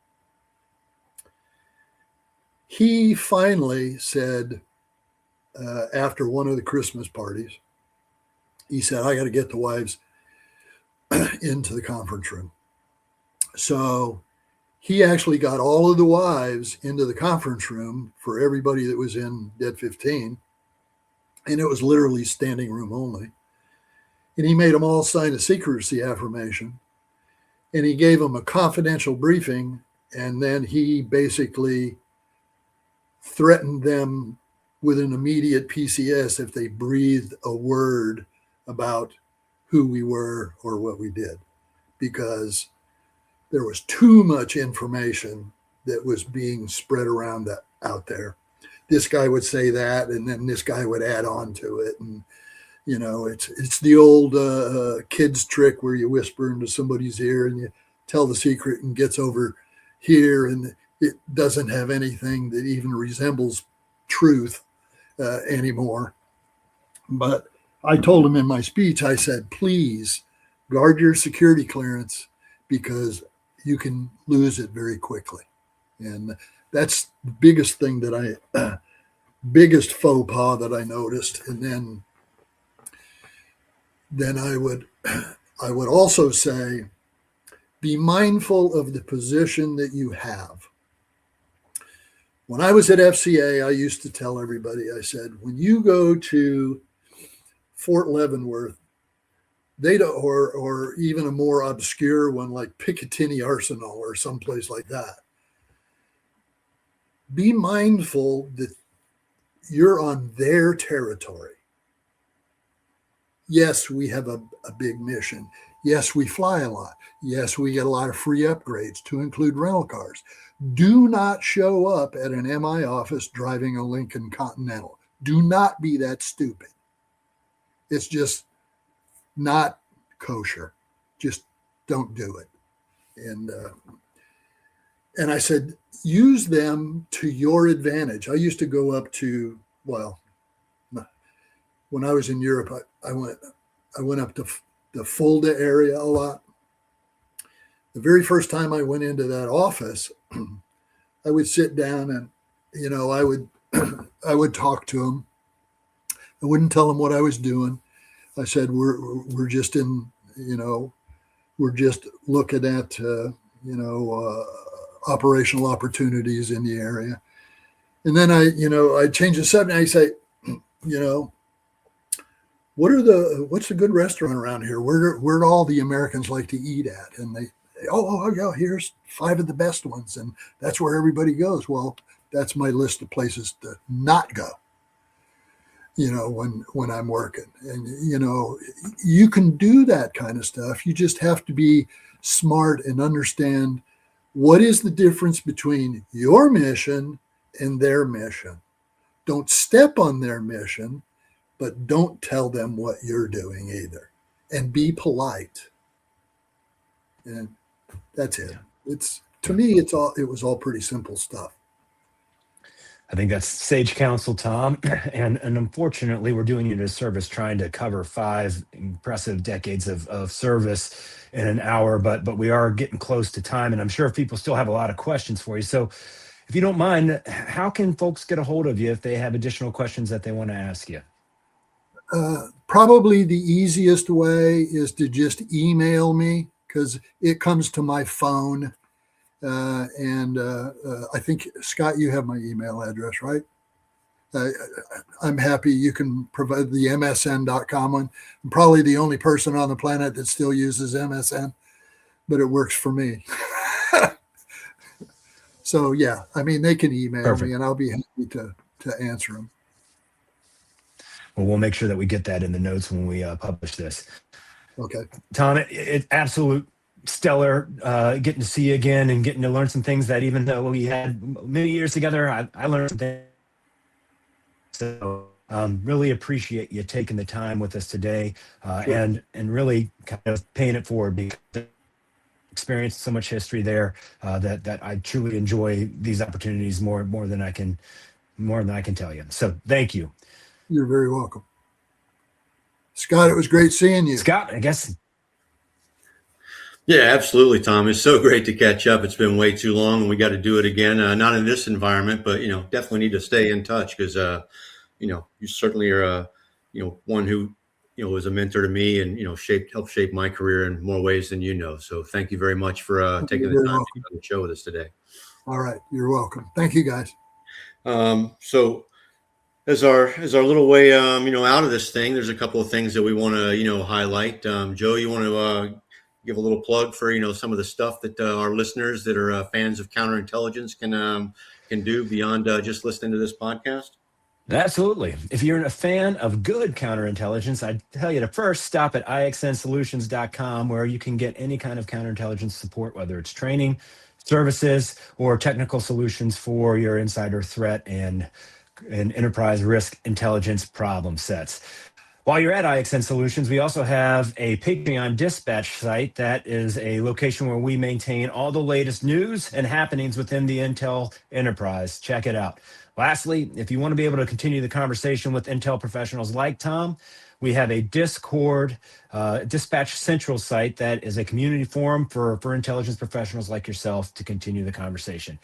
He finally said, after one of the Christmas parties, he said, I got to get the wives into the conference room. So he actually got all of the wives into the conference room for everybody that was in Det 15. And it was literally standing room only. And he made them all sign a secrecy affirmation. And he gave them a confidential briefing. And then he basically threatened them with an immediate PCS if they breathed a word about who we were or what we did, because there was too much information that was being spread around out there. This guy would say that, and then this guy would add on to it. And, it's the old kids trick where you whisper into somebody's ear and you tell the secret and gets over here, and it doesn't have anything that even resembles truth anymore. But I told him in my speech, I said, please guard your security clearance because you can lose it very quickly. And that's the biggest thing biggest faux pas that I noticed. And then I would also say, be mindful of the position that you have. When I was at FCA, I used to tell everybody, I said, when you go to Fort Leavenworth, they don't, or even a more obscure one like Picatinny Arsenal or someplace like that, be mindful that you're on their territory. Yes, we have a big mission. Yes, we fly a lot. Yes, we get a lot of free upgrades to include rental cars. Do not show up at an MI office driving a Lincoln Continental. Do not be that stupid. It's just not kosher. Just don't do it. And I said, use them to your advantage. I used to go up to, when I was in Europe, I went up to the Fulda area a lot. The very first time I went into that office, I would sit down and, I would talk to them. I wouldn't tell them what I was doing. I said, we're just we're just looking at, operational opportunities in the area. And then I change the subject. I say, what's a good restaurant around here? Where do all the Americans like to eat at? And they, oh yeah, here's 5 of the best ones, and that's where everybody goes. Well, that's my list of places to not go. When I'm working, and you can do that kind of stuff. You just have to be smart and understand what is the difference between your mission and their mission. Don't step on their mission, but don't tell them what you're doing either, and be polite. And that's it. To me, it was all pretty simple stuff. I think that's sage counsel, Tom. And unfortunately, we're doing you a disservice trying to cover 5 impressive decades of service in an hour, but we are getting close to time, and I'm sure people still have a lot of questions for you. So if you don't mind, how can folks get a hold of you if they have additional questions that they want to ask you? Probably the easiest way is to just email me, because it comes to my phone. I think, Scott, you have my email address, right? I'm happy you can provide the MSN.com one. I'm probably the only person on the planet that still uses MSN, but it works for me. So yeah, I mean, they can email me and I'll be happy to answer them. Well, we'll make sure that we get that in the notes when we publish this. Okay. Tom, it's absolute stellar getting to see you again and getting to learn some things that even though we had many years together, I learned some things. So really appreciate you taking the time with us today and really kind of paying it forward, because experienced so much history there that I truly enjoy these opportunities more than I can tell you. So thank you. You're very welcome. Scott, it was great seeing you. Scott, I guess. Yeah, absolutely, Tom. It's so great to catch up. It's been way too long, and we got to do it again. Not in this environment, but definitely need to stay in touch, because you certainly are one who was a mentor to me and helped shape my career in more ways than you know. So thank you very much for taking the time to be on the show with us today. All right, you're welcome. Thank you, guys. So as our little way out of this thing, there's a couple of things that we want to highlight. Joe, you want to give a little plug for some of the stuff that our listeners that are fans of counterintelligence can do beyond just listening to this podcast? Absolutely. If you're a fan of good counterintelligence, I'd tell you to first stop at IXNSolutions.com, where you can get any kind of counterintelligence support, whether it's training, services, or technical solutions for your insider threat and enterprise risk intelligence problem sets. While you're at IXN Solutions, we also have a Patreon dispatch site that is a location where we maintain all the latest news and happenings within the Intel enterprise. Check it out. Lastly, if you want to be able to continue the conversation with Intel professionals like Tom, we have a Discord Dispatch Central site that is a community forum for intelligence professionals like yourself to continue the conversation.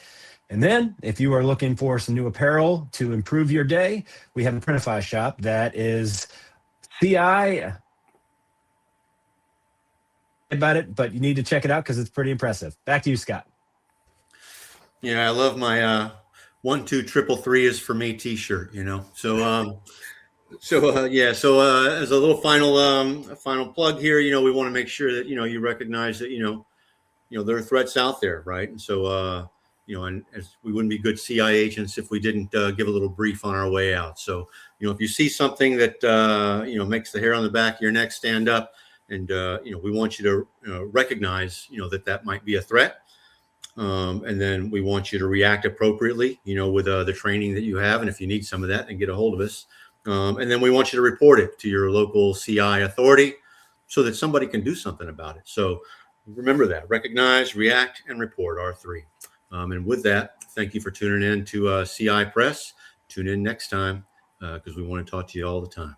And then if you are looking for some new apparel to improve your day, we have a Printify shop that is CI about it, but you need to check it out because it's pretty impressive. Back to you, Scott. Yeah, I love my 1 2 3 3 is for me t-shirt, So as a little final plug here, we want to make sure that you recognize that there are threats out there, right? And so and as we wouldn't be good CI agents if we didn't give a little brief on our way out. So if you see something that makes the hair on the back of your neck stand up, and we want you to recognize that might be a threat. And then we want you to react appropriately, with the training that you have. And if you need some of that, then get a hold of us. And then we want you to report it to your local CI authority so that somebody can do something about it. So remember that: recognize, react, and report, R3. And with that, thank you for tuning in to CI Press. Tune in next time because we want to talk to you all the time.